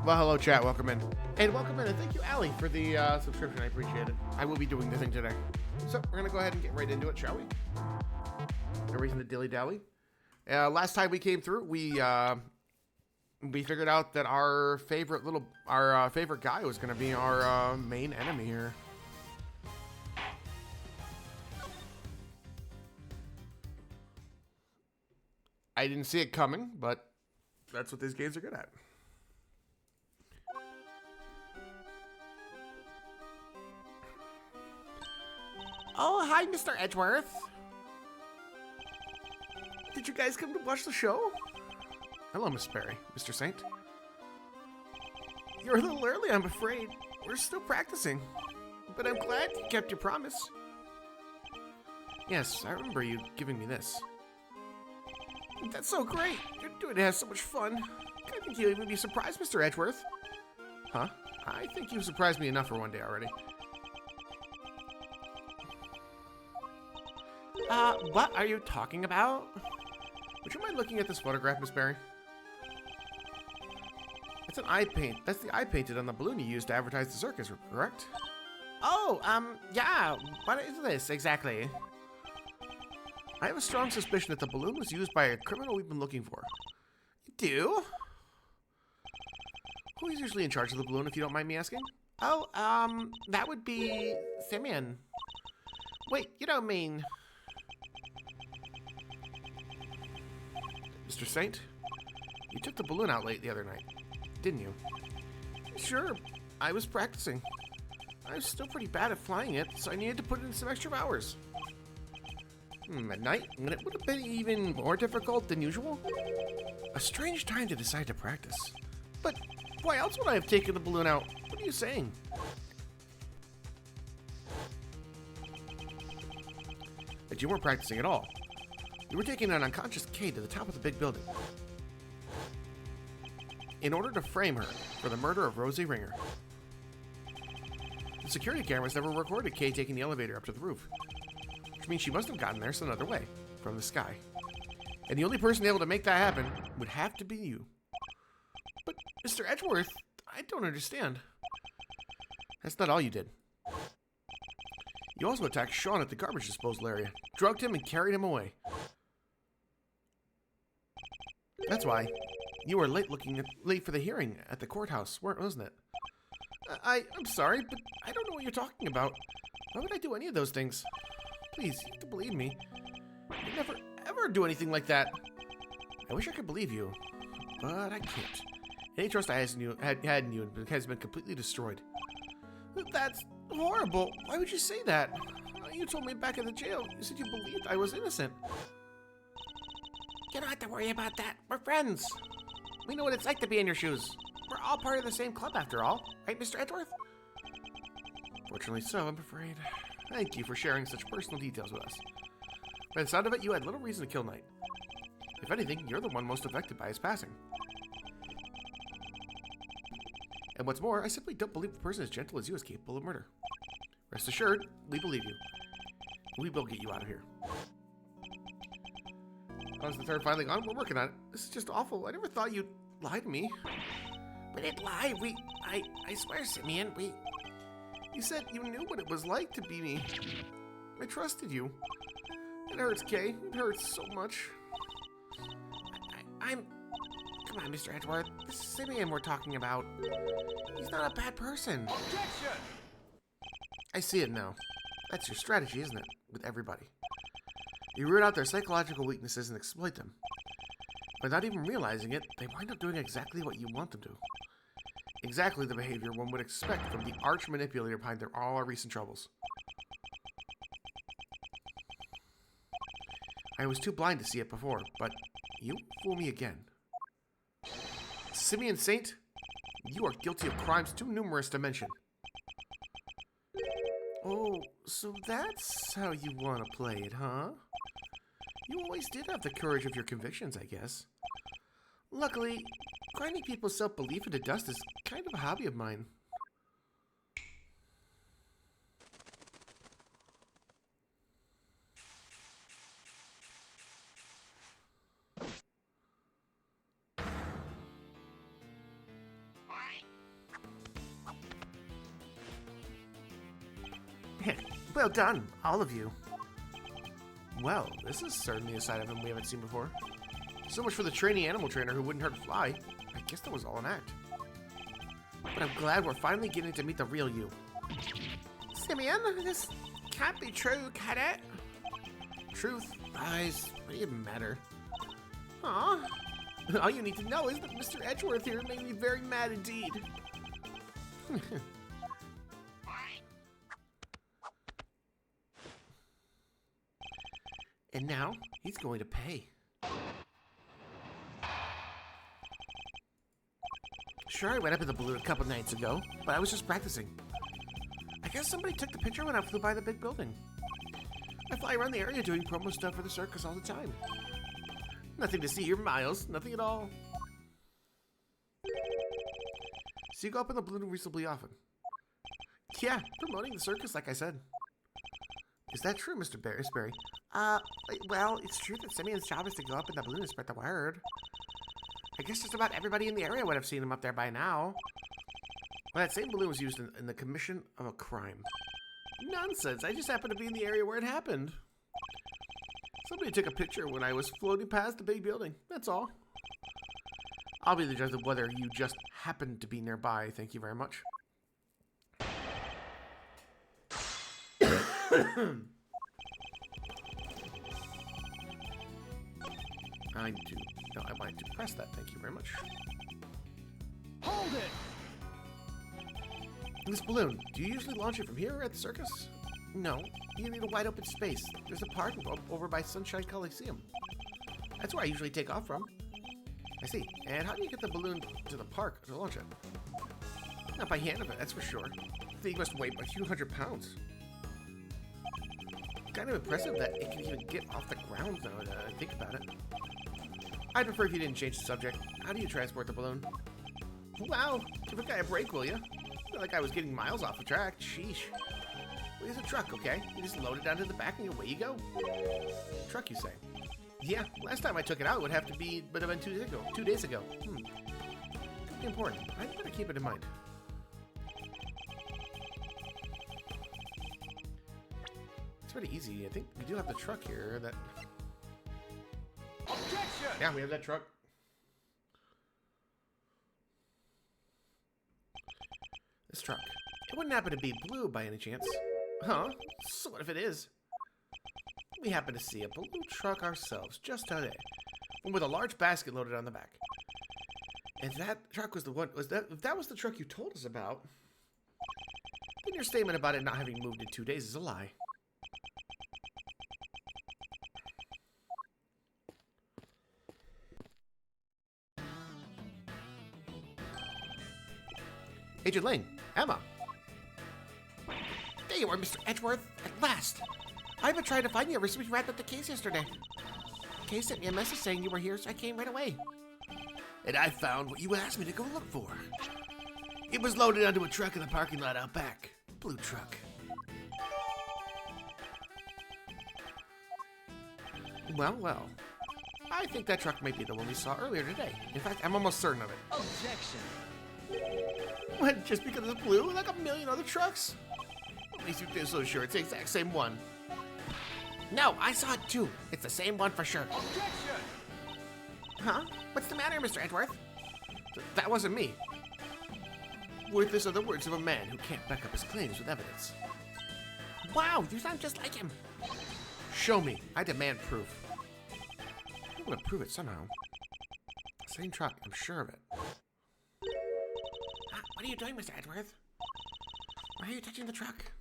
Well, hello, chat. Welcome in. And welcome in. And thank you, Allie, for the subscription. I appreciate it. I will be doing the thing today. So we're going to go ahead and get right into it, shall we? No reason to dilly-dally. Last time we came through, we figured out that our favorite favorite guy was going to be our main enemy here. I didn't see it coming, but that's what these games are good at. Oh, hi, Mr. Edgeworth. Did you guys come to watch the show? Hello, Miss Berry. Mr. Saint. You're a little early, I'm afraid. We're still practicing. But I'm glad you kept your promise. Yes, I remember you giving me this. That's so great. You're doing it has so much fun. I think you'll even be surprised, Mr. Edgeworth. Huh? I think you've surprised me enough for one day already. What are you talking about? Would you mind looking at this photograph, Miss Berry? It's an eye paint. That's the eye painted on the balloon you used to advertise the circus, correct? Oh, yeah. What is this exactly? I have a strong suspicion that the balloon was used by a criminal we've been looking for. You do? Who is usually in charge of the balloon, if you don't mind me asking? Oh, that would be Simeon. Wait, you don't mean... Mr. Saint, you took the balloon out late the other night, didn't you? Sure, I was practicing. I was still pretty bad at flying it, so I needed to put in some extra hours. At night, when it would have been even more difficult than usual? A strange time to decide to practice. But why else would I have taken the balloon out? What are you saying? But you weren't practicing at all. You were taking an unconscious Kay to the top of the big building in order to frame her for the murder of Rosie Ringer. The security cameras never recorded Kay taking the elevator up to the roof, which means she must have gotten there some other way, from the sky. And the only person able to make that happen would have to be you. But, Mr. Edgeworth, I don't understand. That's not all you did. You also attacked Sean at the garbage disposal area, drugged him, and carried him away. That's why you were late for the hearing at the courthouse, wasn't it? I'm sorry, but I don't know what you're talking about. Why would I do any of those things? Please, you have to believe me. I'd never, ever do anything like that. I wish I could believe you, but I can't. Any trust I had in you has been completely destroyed. That's horrible. Why would you say that? You told me back at the jail. You said you believed I was innocent. You don't have to worry about that. We're friends. We know what it's like to be in your shoes. We're all part of the same club after all. Right, Mr. Edgeworth? Fortunately so, I'm afraid. Thank you for sharing such personal details with us. By the sound of it, you had little reason to kill Knight. If anything, you're the one most affected by his passing. And what's more, I simply don't believe a person as gentle as you is capable of murder. Rest assured, we believe you. We will get you out of here. How's the third finally gone? We're working on it. This is just awful. I never thought you'd lie to me. We didn't lie. I swear, Simeon, You said you knew what it was like to be me. I trusted you. It hurts, Kay. It hurts so much. Come on, Mr. Edgeworth. This is Simeon we're talking about. He's not a bad person. Objection! I see it now. That's your strategy, isn't it? With everybody. You root out their psychological weaknesses and exploit them. Without even realizing it, they wind up doing exactly what you want them to. Exactly the behavior one would expect from the arch manipulator behind all our recent troubles. I was too blind to see it before, but you fool me again. Simeon Saint, you are guilty of crimes too numerous to mention. Oh, so that's how you want to play it, huh? You always did have the courage of your convictions, I guess. Luckily, grinding people's self-belief into dust is kind of a hobby of mine. Well done, all of you. Well, this is certainly a side of him we haven't seen before. So much for the trainee animal trainer who wouldn't hurt a fly. I guess that was all an act. But I'm glad we're finally getting to meet the real you. Simeon, this can't be true, can it? Truth, lies, what do you matter? Aw. All you need to know is that Mr. Edgeworth here made me very mad indeed. And now, he's going to pay. Sure, I went up in the balloon a couple nights ago, but I was just practicing. I guess somebody took the picture when I flew by the big building. I fly around the area doing promo stuff for the circus all the time. Nothing to see here, Miles. Nothing at all. So you go up in the balloon reasonably often? Yeah, promoting the circus, like I said. Is that true, Mr. Barrisberry? Well, it's true that Simeon's job is to go up in the balloon and spread the word. I guess just about everybody in the area would have seen him up there by now. Well, that same balloon was used in the commission of a crime. Nonsense, I just happened to be in the area where it happened. Somebody took a picture when I was floating past the big building, that's all. I'll be the judge of whether you just happened to be nearby, thank you very much. I wanted to press that, thank you very much. Hold it! This balloon, do you usually launch it from here at the circus? No, you need a wide open space. There's a park over by Sunshine Coliseum. That's where I usually take off from. I see. And how do you get the balloon to the park to launch it? Not by hand of it, that's for sure. The thing must weigh a few hundred pounds. Kind of impressive that it can even get off the ground now that I think about it. I'd prefer if you didn't change the subject. How do you transport the balloon? Wow, give a guy a break, will you? Not like I was getting miles off the track. Sheesh. Well, it's a truck, okay? You just load it down to the back and away you go. Truck, you say? Yeah, last time I took it out would have been 2 days ago. Could be important. I'd better keep it in mind. It's pretty easy. I think we do have the truck here that... Objection! Yeah, we have that truck. This truck. It wouldn't happen to be blue by any chance. Huh? So what if it is? We happen to see a blue truck ourselves just today. One with a large basket loaded on the back. If that truck was the one, if that was the truck you told us about, then your statement about it not having moved in 2 days is a lie. Agent Lane, Emma. There you are, Mr. Edgeworth, at last. I've been trying to find you ever since we wrapped up the case yesterday. Kay sent me a message saying you were here, so I came right away. And I found what you asked me to go look for. It was loaded onto a truck in the parking lot out back. Blue truck. Well, well. I think that truck might be the one we saw earlier today. In fact, I'm almost certain of it. Objection! What, just because it's blue? Like a million other trucks? What makes you feel so sure it's the exact same one? No, I saw it too. It's the same one for sure. Objection! Huh? What's the matter, Mr. Edgeworth? That wasn't me. Worthless are the words of a man who can't back up his claims with evidence. Wow, you sound just like him. Show me. I demand proof. I'm gonna prove it somehow. Same truck, I'm sure of it. What are you doing, Mr. Edgeworth? Why are you touching the truck?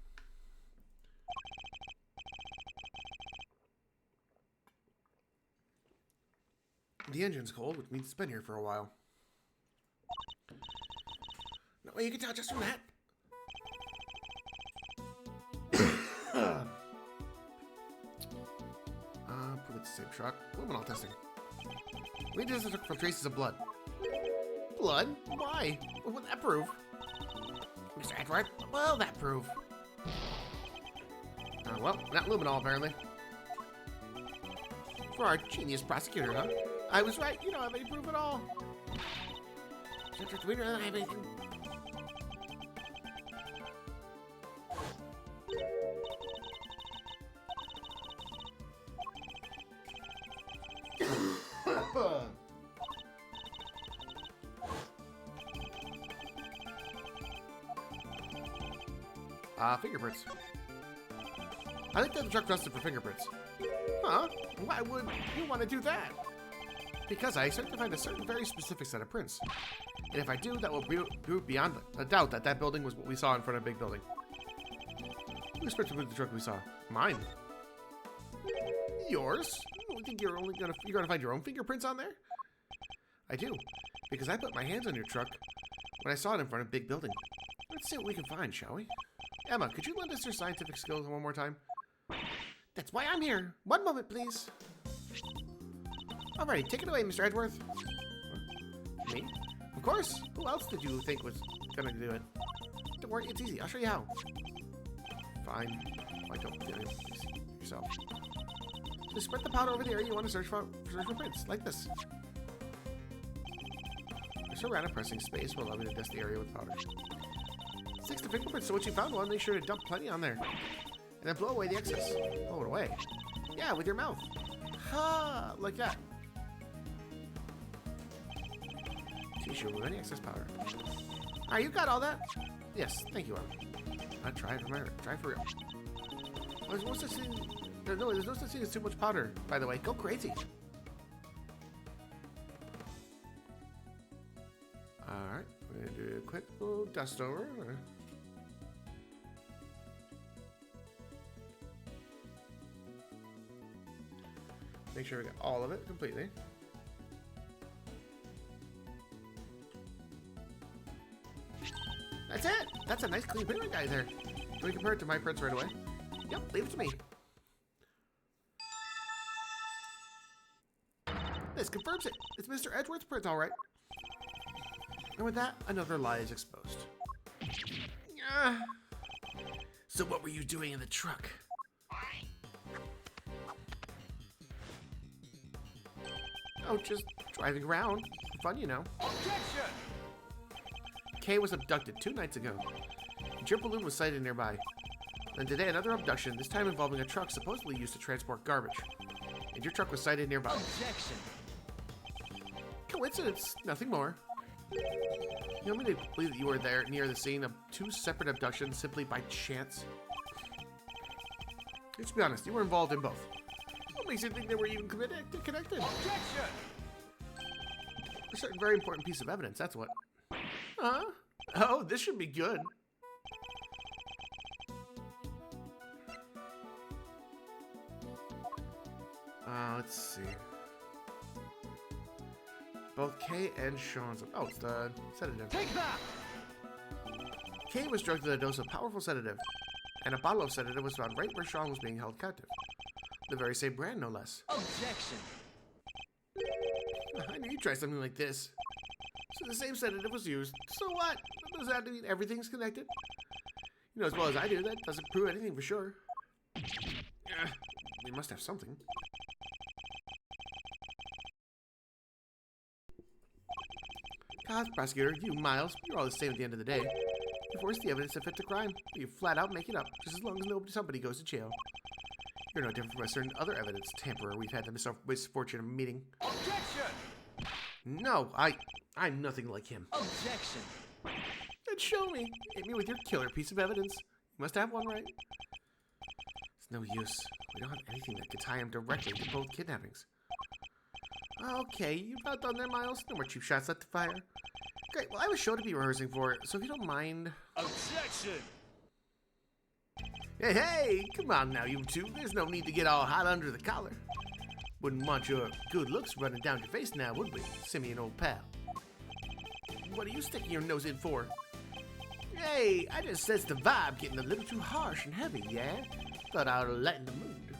The engine's cold, which means it's been here for a while. No way you can tell just from that. Prove it's the same truck. Luminol testing. We just look for traces of blood. Blood? Why? What would that prove? Mr. Edgeworth, what will that prove? Well, not luminol, apparently. For our genius prosecutor, huh? I was right, you don't have any proof at all. We don't have anything. Fingerprints. I think that the truck dusted for fingerprints. Huh? Why would you want to do that? Because I expect to find a certain very specific set of prints. And if I do, that will prove beyond a doubt that that building was what we saw in front of a big building. Who expected to move the truck we saw? Mine. Yours? You think you're gonna find your own fingerprints on there? I do, because I put my hands on your truck when I saw it in front of a big building. Let's see what we can find, shall we? Emma, could you lend us your scientific skills one more time? That's why I'm here. One moment, please. Alright, take it away, Mr. Edgeworth. Me? Of course. Who else did you think was gonna do it? Don't worry, it's easy. I'll show you how. Fine. Why don't you do it yourself? Just spread the powder over the area you want to search for prints, like this. Push around and pressing space will allow me to dust the area with powder. Sticks the fingerprints to what you found one, make sure to dump plenty on there. And then blow away the excess. Blow it away. Yeah, with your mouth. Ha! Like that. T-shirt remove any excess powder. Alright, you got all that? Yes, thank you, Em. I'll try for real. There's no such thing. There's no such thing as too much powder, by the way. Go crazy. Alright, we're gonna do a quick little dust over. Make sure we get all of it completely. That's it! That's a nice clean print guy there. Can we compare it to my prints right away? Yep, leave it to me. This confirms it. It's Mr. Edgeworth's print, all right. And with that, another lie is exposed. So what were you doing in the truck? Oh, just driving around. Fun, you know. Objection! Kay was abducted 2 nights ago. A jet balloon was sighted nearby. And today, another abduction, this time involving a truck supposedly used to transport garbage. And your truck was sighted nearby. Objection! Coincidence, nothing more. You want me to believe that you were there near the scene of 2 separate abductions simply by chance? Let's be honest, you were involved in both. What makes you think they were even connected? Objection! A certain very important piece of evidence, that's what. Huh? Oh, this should be good. Let's see. Both Kay and Sean's. Oh, it's the sedative. Take that! Kay was drugged with a dose of powerful sedative, and a bottle of sedative was found right where Sean was being held captive. The very same brand, no less. Objection! I knew you'd try something like this. So the same sedative was used. So what? Does that mean everything's connected? You know as well as I do, that doesn't prove anything for sure. We must have something. God, prosecutor, you, Miles, you're all the same at the end of the day. You force the evidence to fit the crime, or you flat out make it up, just as long as somebody goes to jail. You're no different from a certain other evidence tamperer we've had the misfortune of meeting. Objection! No, I'm nothing like him. Objection! Then show me. Hit me with your killer piece of evidence. You must have one, right? It's no use. We don't have anything that could tie him directly to both kidnappings. Okay, you about done there, Miles? No more cheap shots left to fire. Great, well, I have a show to be rehearsing for, so if you don't mind... Objection! Hey, come on now, you two. There's no need to get all hot under the collar. Wouldn't want your good looks running down your face now, would we, Simeon, old pal? What are you sticking your nose in for? Hey, I just sense the vibe getting a little too harsh and heavy, yeah? Thought I ought to lighten the mood.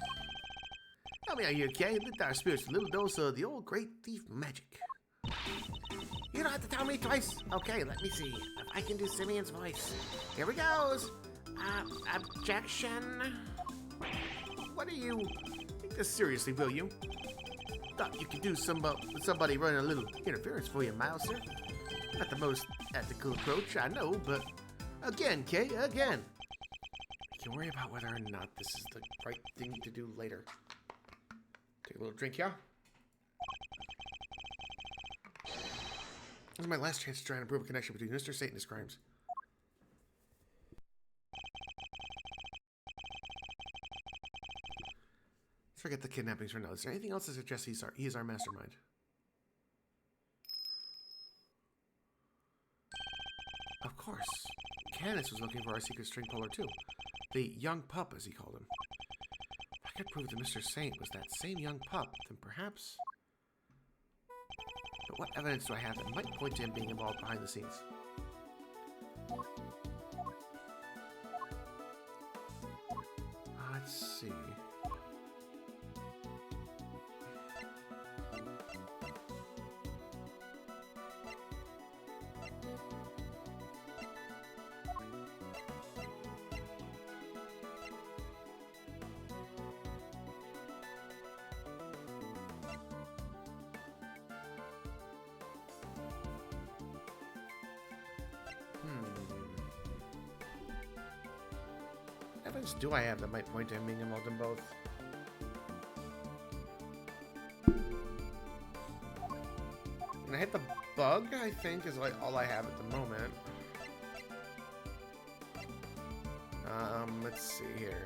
Help me out here, Kay. Lift our spirits a little dose of the old great thief magic. You don't have to tell me twice. Okay, let me see if I can do Simeon's voice. Here we goes. Objection. What are you? Take this seriously, will you? Thought you could do somebody running a little interference for you, Miles, sir. Not the most ethical approach, I know, but again, Kay, again. You can worry about whether or not this is the right thing to do later. Take a little drink, yeah? This is my last chance to try and prove a connection between Mr. Satan and his crimes. Forget the kidnappings for now. Is there anything else that suggests he's our mastermind? Of course. Canis was looking for our secret string puller too. The young pup, as he called him. If I could prove that Mr. Saint was that same young pup, then perhaps... But what evidence do I have that might point to him being involved behind the scenes? Let's see. What evidence do I have that might point to him being involved in both? And I hit the bug, I think, is like all I have at the moment. Let's see here.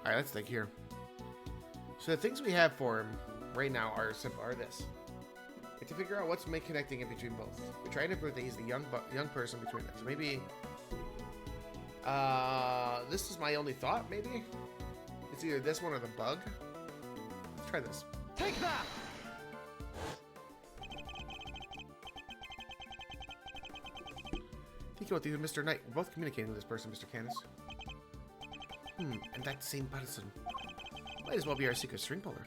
Alright, let's think here. So the things we have for him right now are simple. Are this. We have to figure out what's connecting in between both. We're trying to prove that he's the young person between them. So maybe... this is my only thought, maybe? It's either this one or the bug. Let's try this. Take that! Think about these, Mr. Knight. We're both communicating with this person, Mr. Canis. And that same person. Might as well be our secret string puller.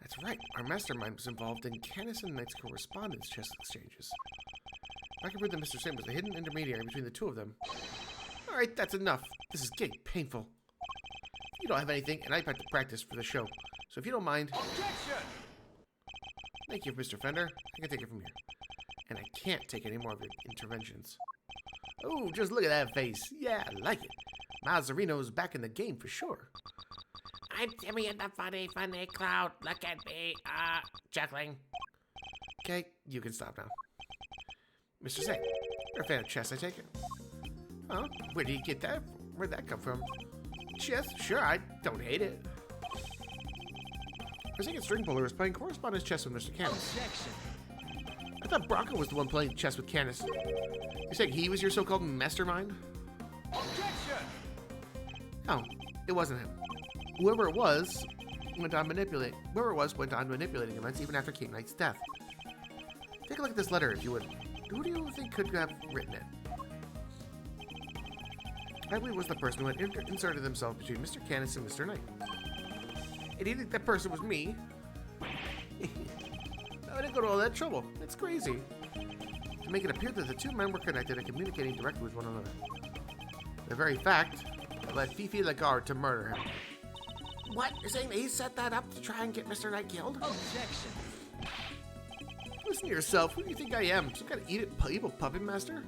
That's right. Our mastermind was involved in Canis and Knight's correspondence chess exchanges. I can prove that Mr. Saint was the hidden intermediary between the two of them. Alright, that's enough. This is getting painful. You don't have anything, and I have to practice for the show. So if you don't mind... Objection! Thank you, Mr. Fender. I can take it from here. And I can't take any more of your interventions. Oh, just look at that face. Yeah, I like it. Mazzarino's back in the game for sure. I'm Timmy in the funny crowd. Look at me, chuckling. Okay, you can stop now. Mr. Saint, you're a fan of chess, I take it. Oh, where did you get that? Where'd that come from? Chess? Sure, I don't hate it. Our second string puller is playing correspondence chess with Mr. Canis. Objection! I thought Bronco was the one playing chess with Canis. You're saying he was your so-called mastermind? Objection! Oh, it wasn't him. Whoever it was went on manipulating events even after King Knight's death. Take a look at this letter if you would. Who do you think could have written it? I believe it was the person who had inserted themselves between Mr. Canis and Mr. Knight. And do you think that person was me? I didn't go to all that trouble. It's crazy. To make it appear that the two men were connected and communicating directly with one another. The very fact led Fifi Lagarde to murder him. What? You're saying that he set that up to try and get Mr. Knight killed? Objection! Listen to yourself. Who do you think I am? Some kind of evil puppet master?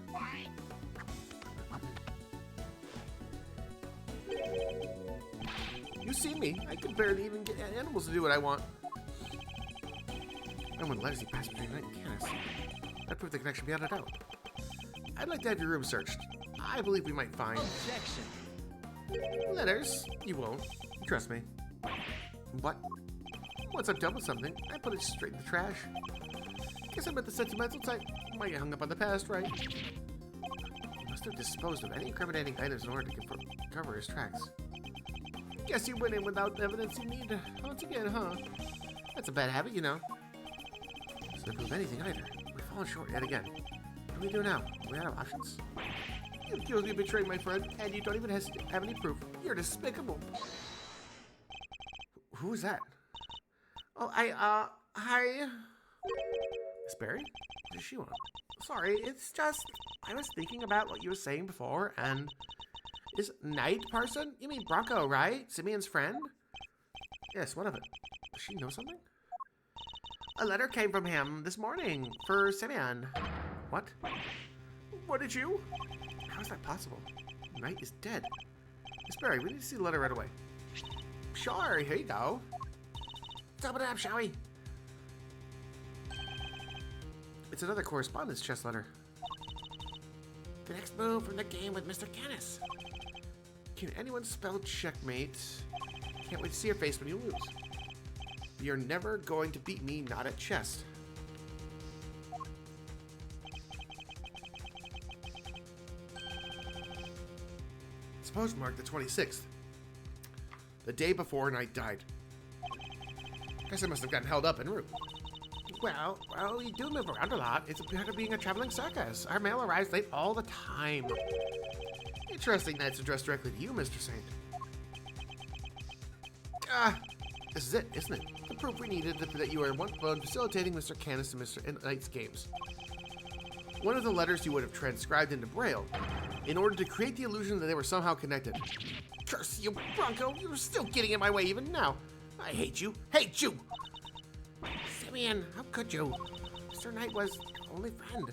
You see me. I can barely even get animals to do what I want. No one let us pass between Knight and Canis. That proved the connection beyond a doubt. I'd like to have your room searched. I believe we might find... Objection! Letters? You won't. Trust me. What? Once I'm done with something, I put it straight in the trash. Guess I'm at the sentimental type. Might get hung up on the past, right? He must have disposed of any incriminating items in order to cover his tracks. Guess you went in without the evidence you need. Once again, huh? That's a bad habit, you know. Doesn't prove anything either. We've fallen short yet again. What do we do now? Do we have options? You accuse me of betraying my friend, and you don't even have any proof. You're despicable. Who is that? Oh, hi. Miss Barry? What does she want? Sorry, it's just, I was thinking about what you were saying before, and... Is Knight person? You mean Bronco, right? Simeon's friend? Yes, one of it. Does she know something? A letter came from him this morning for Simeon. What? What did you? How is that possible? Knight is dead. Miss Barry, we need to see the letter right away. Sure, here you go. Let's open it up, shall we? It's another correspondence chess letter. The next move from the game with Mr. Canis. Can anyone spell checkmate? Can't wait to see your face when you lose. You're never going to beat me, not at chess. It's postmarked the 26th. The day before Knight died. Guess I must have gotten held up en route. Well, we do move around a lot. It's part of being a traveling circus. Our mail arrives late all the time. Interesting that it's addressed directly to you, Mr. Saint. Ah, this is it, isn't it? The proof we needed that you were one phone facilitating Mr. Canis and Mr. Knight's games. One of the letters you would have transcribed into Braille in order to create the illusion that they were somehow connected. Curse you, Bronco! You're still getting in my way even now. I hate you. Hate you! Simeon, how could you? Mr. Knight was only friend.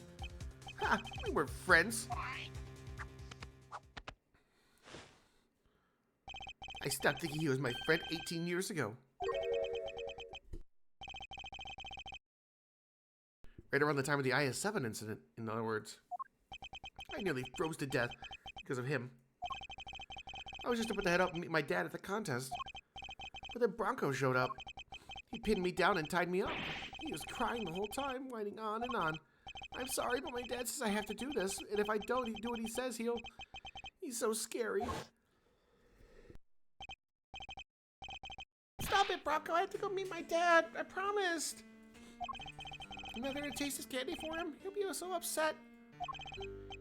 Ha! We were friends. I stopped thinking he was my friend 18 years ago. Right around the time of the IS-7 incident, in other words. I nearly froze to death because of him. I was just about to head up and meet my dad at the contest. But then Bronco showed up. He pinned me down and tied me up. He was crying the whole time, whining on and on. I'm sorry, but my dad says I have to do this, and if I don't do what he says, he's so scary. Stop it, Bronco. I have to go meet my dad. I promised. I'm not going to taste his candy for him. He'll be so upset.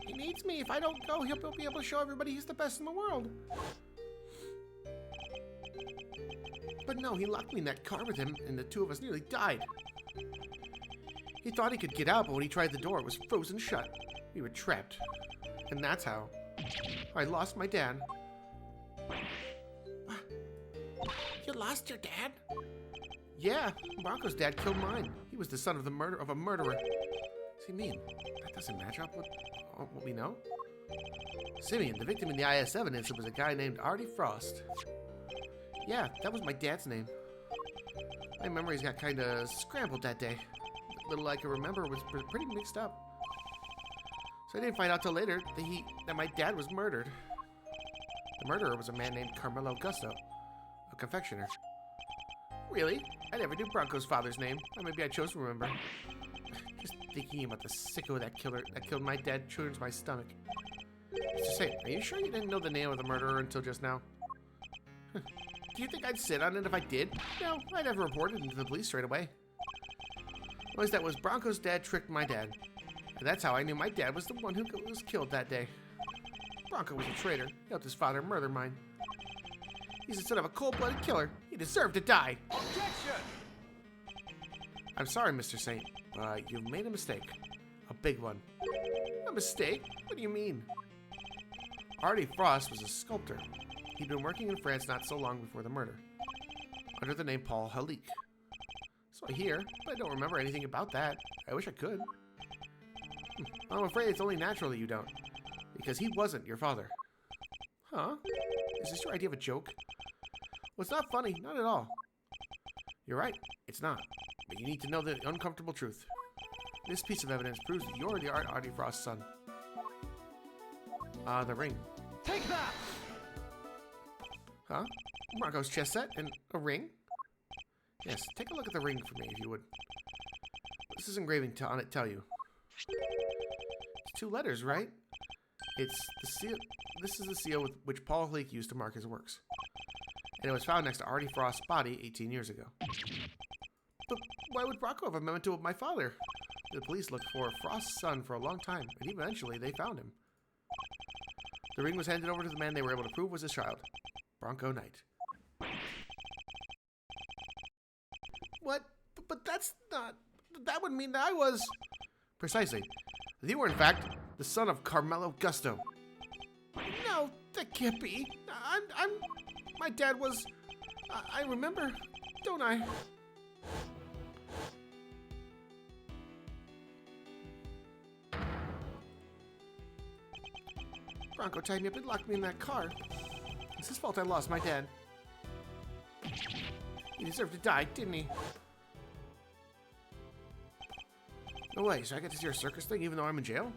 He needs me. If I don't go, he'll be able to show everybody he's the best in the world. But no, he locked me in that car with him, and the two of us nearly died. He thought he could get out, but when he tried the door, it was frozen shut. We were trapped. And that's how I lost my dad. You lost your dad? Yeah, Bronco's dad killed mine. He was the son of a murderer. Simeon, that doesn't match up with what we know. Simeon, the victim in the IS-7 incident was a guy named Artie Frost. Yeah, that was my dad's name. My memories got kind of scrambled that day. Little I can remember was pretty mixed up. So I didn't find out till later that my dad was murdered. The murderer was a man named Carmelo Gusto, a confectioner. Really? I never knew Bronco's father's name. Or maybe I chose to remember. Just thinking about the sicko that killed my dad churns my stomach. Mr. Saint, are you sure you didn't know the name of the murderer until just now? Do you think I'd sit on it if I did? No, I never reported it to the police straight away. Was that was Bronco's dad tricked my dad. And that's how I knew my dad was the one who was killed that day. Bronco was a traitor. He helped his father murder mine. He's the son of a cold-blooded killer. He deserved to die. Objection! I'm sorry, Mr. Saint, but you've made a mistake. A big one. A mistake? What do you mean? Artie Frost was a sculptor. He'd been working in France not so long before the murder, under the name Paul Halik. So I hear, but I don't remember anything about that. I wish I could. I'm afraid it's only natural that you don't, because he wasn't your father. Huh? Is this your idea of a joke? Well, it's not funny, not at all. You're right, it's not. But you need to know the uncomfortable truth. This piece of evidence proves that you're the Artie Frost's son. The ring. Take that! Huh? Bronco's chess set and a ring? Yes, take a look at the ring for me, if you would. What does this engraving on it tell you? It's 2 letters, right? It's the seal. This is the seal with which Paul Halik used to mark his works. And it was found next to Artie Frost's body 18 years ago. But why would Bronco have a memento of my father? The police looked for Frost's son for a long time, and eventually they found him. The ring was handed over to the man they were able to prove was his child, Bronco Knight. What? But that's not... That would mean that I was... Precisely. You were, in fact, the son of Carmelo Gusto. No, that can't be. My dad was... I remember, don't I? Bronco tied me up and locked me in that car. It's his fault I lost my dad. He deserved to die, didn't he? No way, so I get to see our circus thing even though I'm in jail?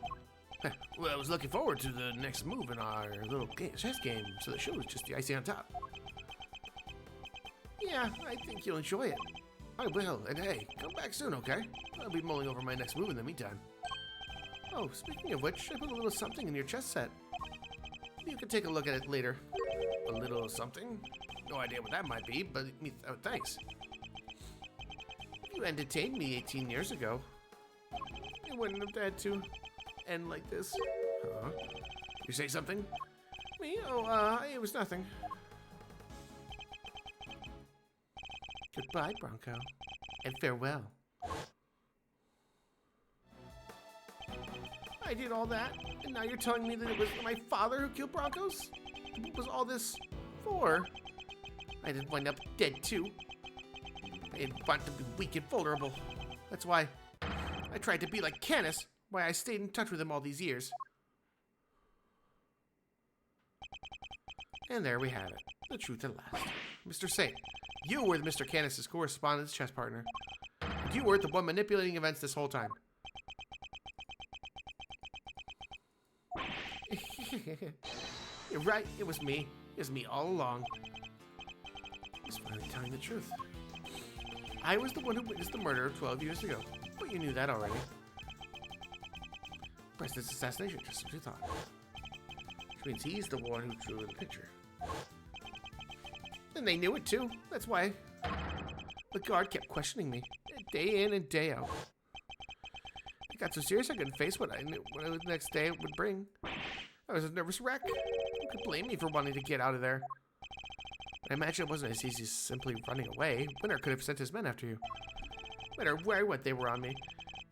Well, I was looking forward to the next move in our little chess game, so the show was just the icing on top. Yeah, I think you'll enjoy it. I will, and hey, come back soon, okay? I'll be mulling over my next move in the meantime. Oh, speaking of which, I put a little something in your chess set. You can take a look at it later. A little something? No idea what that might be, but thanks. If you entertained me 18 years ago, it wouldn't have had to end like this. Huh? You say something? Me? Oh, it was nothing. Goodbye, Bronco, and farewell. I did all that, and now you're telling me that it was my father who killed Broncos? What was all this for? I didn't wind up dead too. I didn't want to be weak and vulnerable. That's why I tried to be like Canis, why I stayed in touch with him all these years. And there we have it, the truth at last. Mr. Saint, you were Mr. Canis' correspondence chess partner. And you were the one manipulating events this whole time. You're right, it was me. It was me all along. I was finally telling the truth. I was the one who witnessed the murder 12 years ago, but you knew that already. President's assassination, just as you thought. Which means he's the one who drew the picture. And they knew it too. That's why the guard kept questioning me, day in and day out. It got so serious I couldn't face what the next day would bring. I was a nervous wreck. Who could blame me for wanting to get out of there? I imagine it wasn't as easy as simply running away. Winter could have sent his men after you. No matter where I went, they were on me.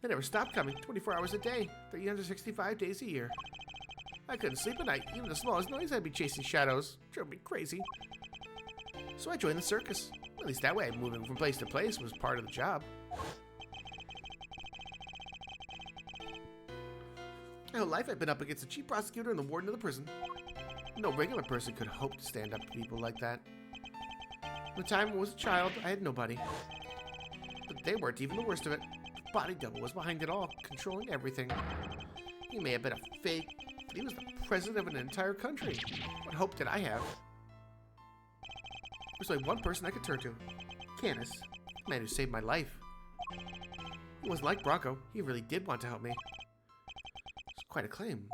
They never stopped coming, 24 hours a day, 365 days a year. I couldn't sleep at night. Even the smallest noise I'd be chasing shadows. Drove me crazy. So I joined the circus. At least that way, moving from place to place was part of the job. My whole life I've been up against the chief prosecutor and the warden of the prison. No regular person could hope to stand up to people like that. From the time I was a child, I had nobody. But they weren't even the worst of it. The body double was behind it all, controlling everything. He may have been a fake, but he was the president of an entire country. What hope did I have? There's only one person I could turn to. Canis, the man who saved my life. He wasn't like Bronco. He really did want to help me. It's quite a claim.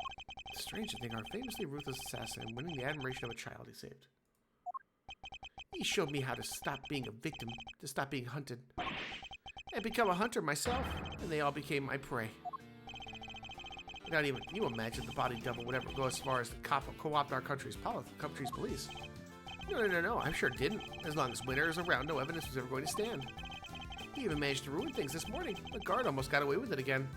It's strange to think our famously ruthless assassin winning the admiration of a child he saved. He showed me how to stop being a victim, to stop being hunted, and become a hunter myself, and they all became my prey. Not even, you imagine the body double would ever go as far as to co-opt our country's police. No, I'm sure it didn't. As long as Winter is around, no evidence was ever going to stand. He even managed to ruin things this morning. The guard almost got away with it again.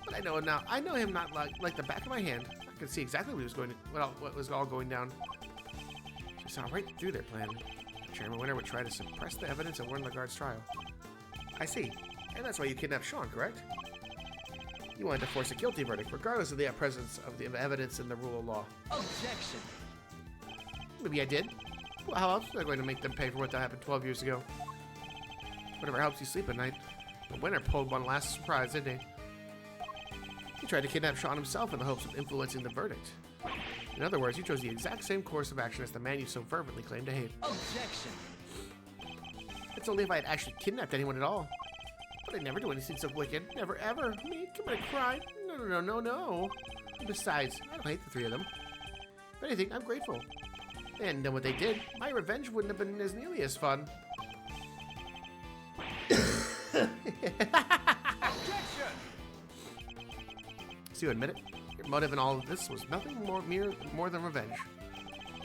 But I know him now. I know him not like the back of my hand. I could see exactly what was all going down. I saw right through their plan. Chairman Winter would try to suppress the evidence and warn the guard's trial. I see. And that's why you kidnapped Sean, correct? You wanted to force a guilty verdict, regardless of the presence of the evidence in the rule of law. Objection. Maybe I did. Well, how else was I going to make them pay for what happened 12 years ago? Whatever helps you sleep at night. The Winter pulled one last surprise, didn't he? He tried to kidnap Sean himself in the hopes of influencing the verdict. In other words, you chose the exact same course of action as the man you so fervently claimed to hate. Objection. It's only if I had actually kidnapped anyone at all. But I'd never do anything so wicked. Never, ever. Me? Commit a crime? No. And besides, I don't hate the three of them. If anything, I'm grateful. They hadn't done what they did. My revenge wouldn't have been as nearly as fun. Objection. So you admit it? Your motive in all of this was nothing more than revenge.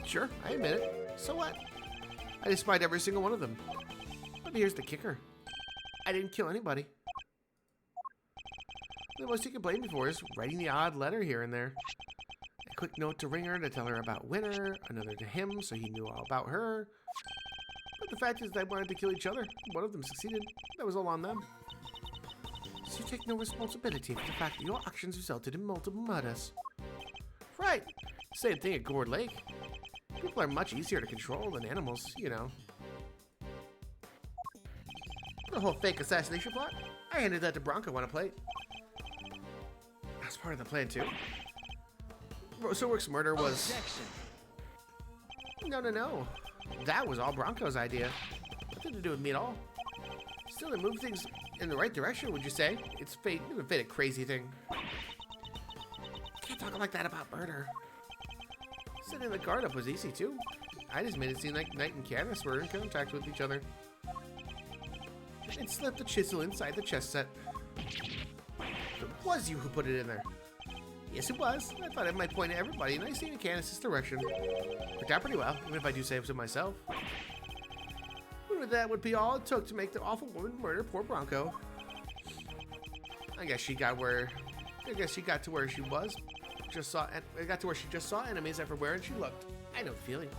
Sure, I admit it. So what? I despised every single one of them. But here's the kicker. I didn't kill anybody. The most you can blame me for is writing the odd letter here and there. A quick note to Ringer to tell her about Winter, another to him so he knew all about her. But the fact is they wanted to kill each other. One of them succeeded. That was all on them. So you take no responsibility for the fact that your actions resulted in multiple murders. Right. Same thing at Gourd Lake. People are much easier to control than animals, you know. The whole fake assassination plot? I handed that to Bronco on a plate. That's part of the plan, too. Silverworks' murder was... Objection. No. That was all Bronco's idea. Nothing to do with me at all. Still, it moved things in the right direction, would you say? It's fate, a crazy thing. Can't talk like that about murder. Setting the guard up was easy, too. I just made it seem like Knight and Candace were in contact with each other. And slipped the chisel inside the chest set. It was you who put it in there. Yes, it was. I thought it might point at everybody, and I see in Candace's direction. Worked out pretty well, even if I do say so myself. But that would be all it took to make the awful woman murder poor Bronco. I guess she got to where she was. I got to where she just saw enemies everywhere, and she looked. I know the feeling.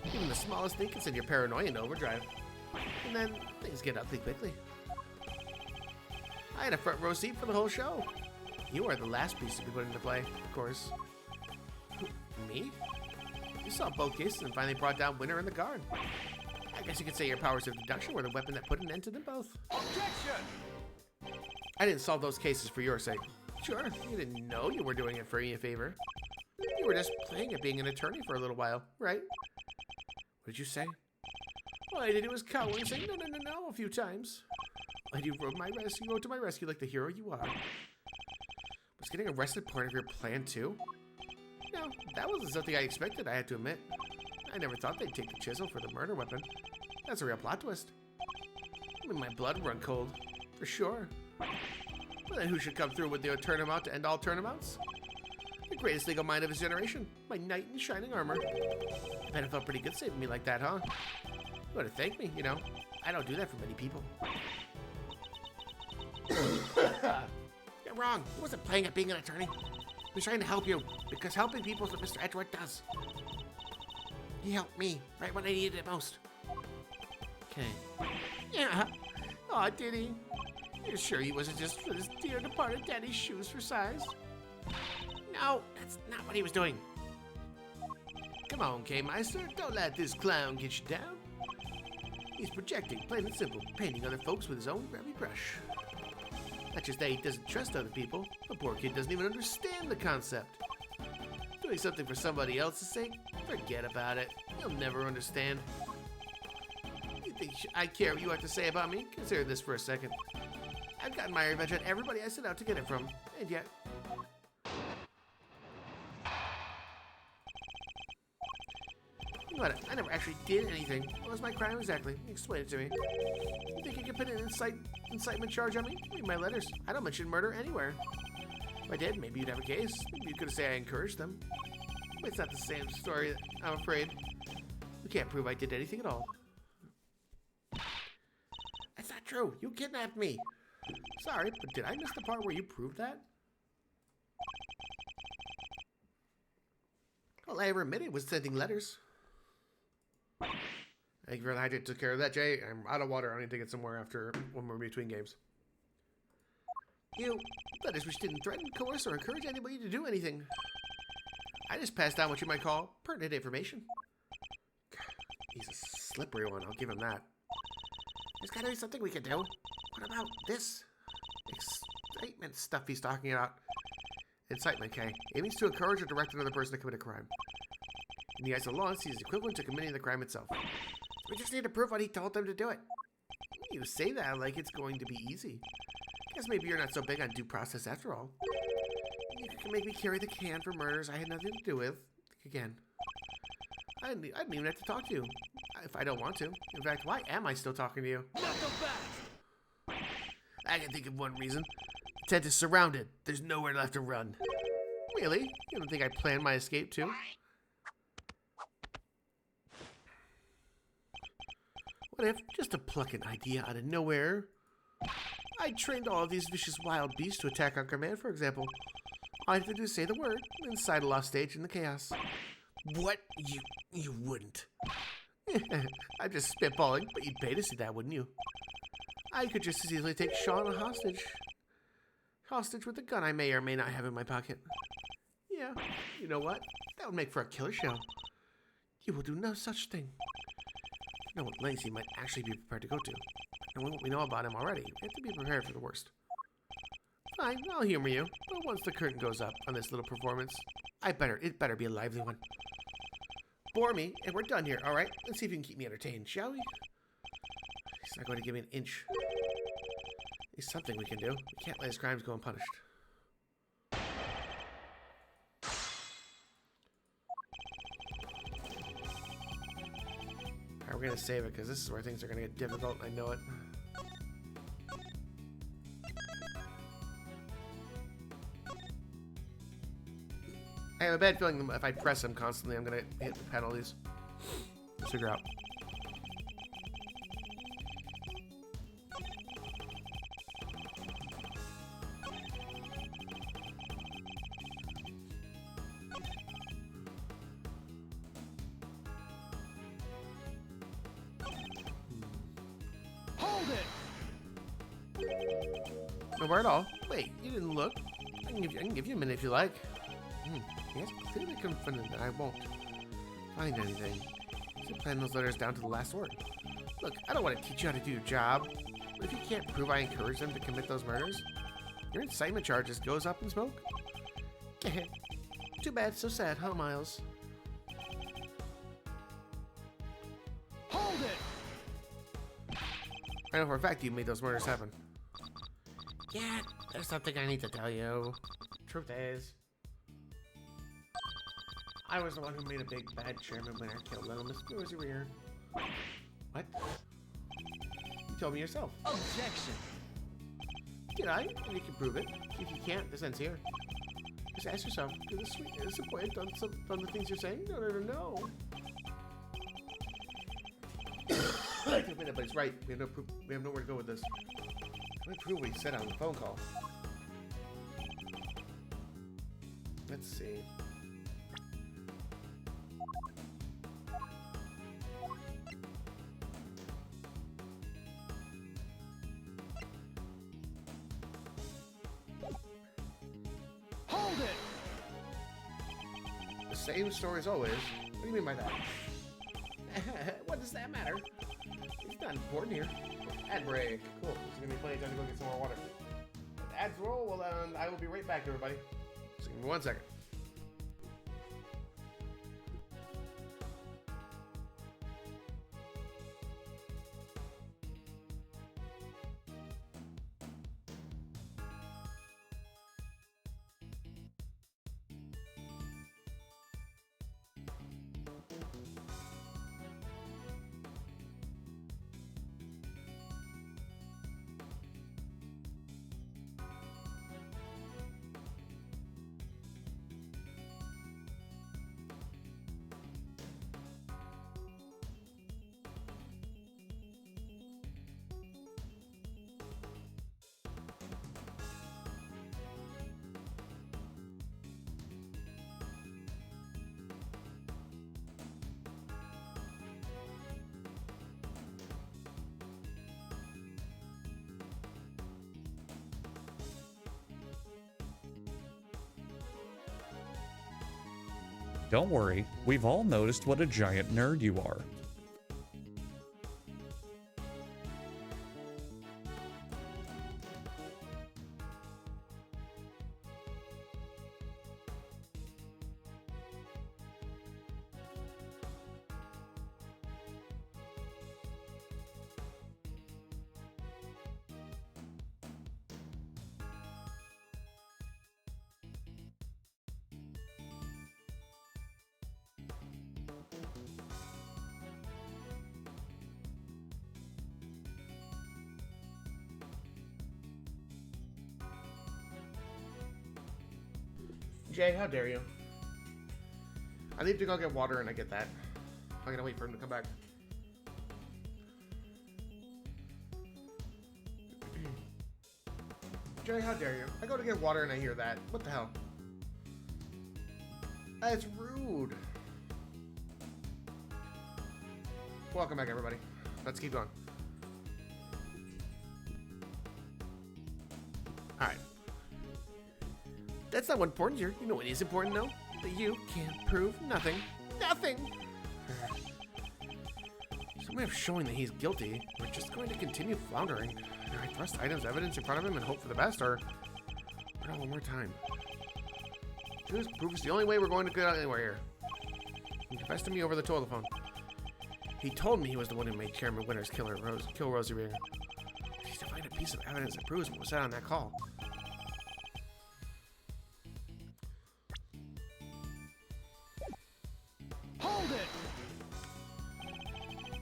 Even the smallest thing can send your paranoia into overdrive. And then things get ugly quickly. I had a front row seat for the whole show. You are the last piece to be put into play, of course. Me? You saw both cases and finally brought down Winter and the guard. I guess you could say your powers of deduction were the weapon that put an end to them both. Objection. I didn't solve those cases for your sake. Sure, you didn't know you were doing it for me a favor. You were just playing at being an attorney for a little while, right? What did you say? All I did was cower and say no a few times. And you rode to my rescue like the hero you are. Was getting arrested part of your plan too? No, that wasn't something I expected, I had to admit. I never thought they'd take the chisel for the murder weapon. That's a real plot twist. I mean, my blood run cold, for sure. But then who should come through with the turnabout to end all turnabouts? The greatest legal mind of his generation, my knight in shining armor. Bet it felt pretty good saving me like that, huh? You ought to thank me, you know. I don't do that for many people. You're wrong. He wasn't playing at being an attorney. He was trying to help you, because helping people is what Mr. Edward does. He helped me, right when I needed it most. Okay. Yeah. Aw, did he? You're sure he wasn't just for his dear departed daddy's shoes for size? No, that's not what he was doing. Come on, K-Meister, don't let this clown get you down. He's projecting, plain and simple, painting other folks with his own grubby brush. Not just that he doesn't trust other people, the poor kid doesn't even understand the concept. Doing something for somebody else's sake? Forget about it. You'll never understand. You think I care what you have to say about me? Consider this for a second. I've gotten my revenge on everybody I set out to get it from, and yet... You know what? I never actually did anything. What was my crime exactly? Explain it to me. You think you could put an incitement charge on me? Read my letters. I don't mention murder anywhere. If I did, maybe you'd have a case. Maybe you could say I encouraged them. But it's not the same story, I'm afraid. You can't prove I did anything at all. That's not true. You kidnapped me. Sorry, but did I miss the part where you proved that? All I ever admitted was sending letters. Thank you for the hydrate. Took care of that, Jay. I'm out of water. I need to get somewhere after when we're between games. Letters which didn't threaten, coerce, or encourage anybody to do anything. I just passed down what you might call pertinent information. He's a slippery one, I'll give him that. There's gotta be something we can do. What about this? Excitement stuff he's talking about. Incitement, Kay. It means to encourage or direct another person to commit a crime. In the eyes of the law, it's equivalent to committing the crime itself. We just need to prove what he told them to do it. You say that like it's going to be easy. Guess maybe you're not so big on due process after all. You can make me carry the can for murders I had nothing to do with. Again. I didn't even have to talk to you. If I don't want to. In fact, why am I still talking to you? Not so fast. I can think of one reason. The tent is surrounded. There's nowhere left to run. Really? You don't think I planned my escape too? What if, just to pluck an idea out of nowhere, I trained all of these vicious wild beasts to attack on command, for example. All I have to do is say the word, and sidle off stage in the chaos. What? You wouldn't. I'm just spitballing, but you'd pay to see that, wouldn't you? I could just as easily take Sean a hostage. Hostage with a gun I may or may not have in my pocket. Yeah, you know what? That would make for a killer show. You will do no such thing. I know what lengths he might actually be prepared to go to. And what we know about him already, we have to be prepared for the worst. Fine, I'll humor you, but once the curtain goes up on this little performance, it better be a lively one. Bore me, and we're done here, alright? Let's see if you can keep me entertained, shall we? He's not going to give me an inch. It's something we can do. We can't let his crimes go unpunished. Alright, we're going to save it, because this is where things are going to get difficult, I know it. I have a bad feeling if I press him constantly, I'm gonna hit the penalties. Let's figure out. Hold it! Nowhere at all. Wait, you didn't look. I can give you a minute if you like. Yes, clearly confident that I won't find anything. So plan those letters down to the last word. Look, I don't want to teach you how to do your job, but if you can't prove I encouraged them to commit those murders, your incitement charge just goes up in smoke. Too bad, so sad, huh, Miles? Hold it! I know for a fact you made those murders happen. Yeah, there's something I need to tell you. Truth is, I was the one who made a big bad chairman when I killed little Miss Blue as you were here. What? You told me yourself. Objection! Did I? And you can prove it. If you can't, this ends here. Just ask yourself, do the sweet disappointed on the things you're saying? No. I can admit it, but it's right. We have no proof. We have nowhere to go with this. Let me prove what he said on the phone call. Let's see. Hold it! The same story as always. What do you mean by that? What does that matter? It's not important here. Ad break. Cool. There's gonna be plenty of time to go get some more water. Let the ads roll. Well, I will be right back, everybody. Just give me 1 second. Don't worry, we've all noticed what a giant nerd you are. Jay, how dare you? I leave to go get water and I get that. I'm gonna wait for him to come back. Jay, how dare you? I go to get water and I hear that. What the hell? That's rude. Welcome back, everybody. Let's keep going. Alright. That's not what's important here. You know what is important, though? That you can't prove nothing. Nothing! So some way of showing that he's guilty. We're just going to continue floundering. Do I thrust items evidence in front of him and hope for the best, or try one more time? Choose proof is the only way we're going to get out anywhere here. He confessed to me over the telephone. He told me he was the one who made Chairman Winter's kill Rosie Ringer. I need to find a piece of evidence that proves what was said on that call. Hold it!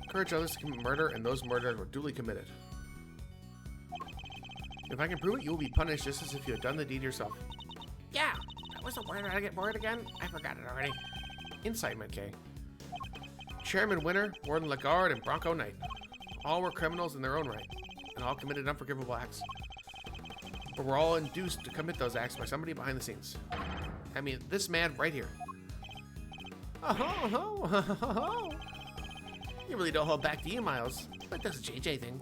Encourage others to commit murder, and those murders were duly committed. If I can prove it, you will be punished just as if you had done the deed yourself. Yeah! That was the word. How to get word again? I forgot it already. Incitement, K. Chairman Winter, Warden Lagarde, and Bronco Knight. All were criminals in their own right, and all committed unforgivable acts. But we're all induced to commit those acts by somebody behind the scenes. I mean, this man right here. Oh. You really don't hold back, do you, Miles? That doesn't change anything.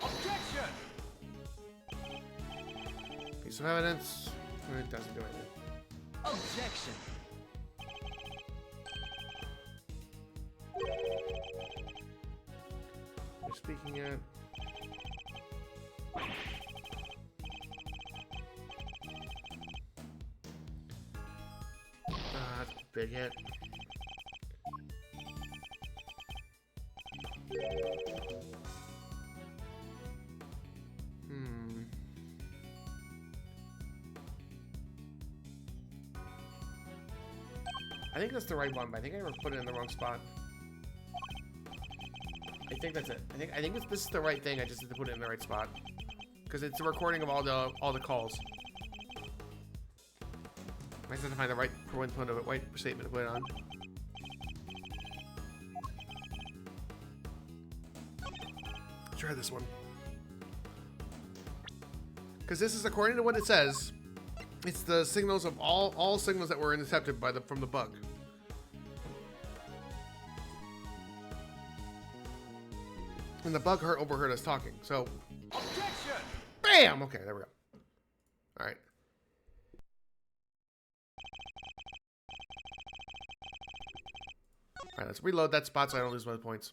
Objection! Piece of evidence. It doesn't do anything. Objection! You're speaking it. That's a big hit. I think that's the right one, but I think I put it in the wrong spot. I think that's it. I think this is the right thing. I just have to put it in the right spot because it's a recording of all the calls. I just have to find the right statement to put it on. Try this one because this is according to what it says. It's the signals of all signals that were intercepted by from the bug. And the bug overheard us talking. So, Objection! bam! Okay, there we go. All right. All right, let's reload that spot so I don't lose my points.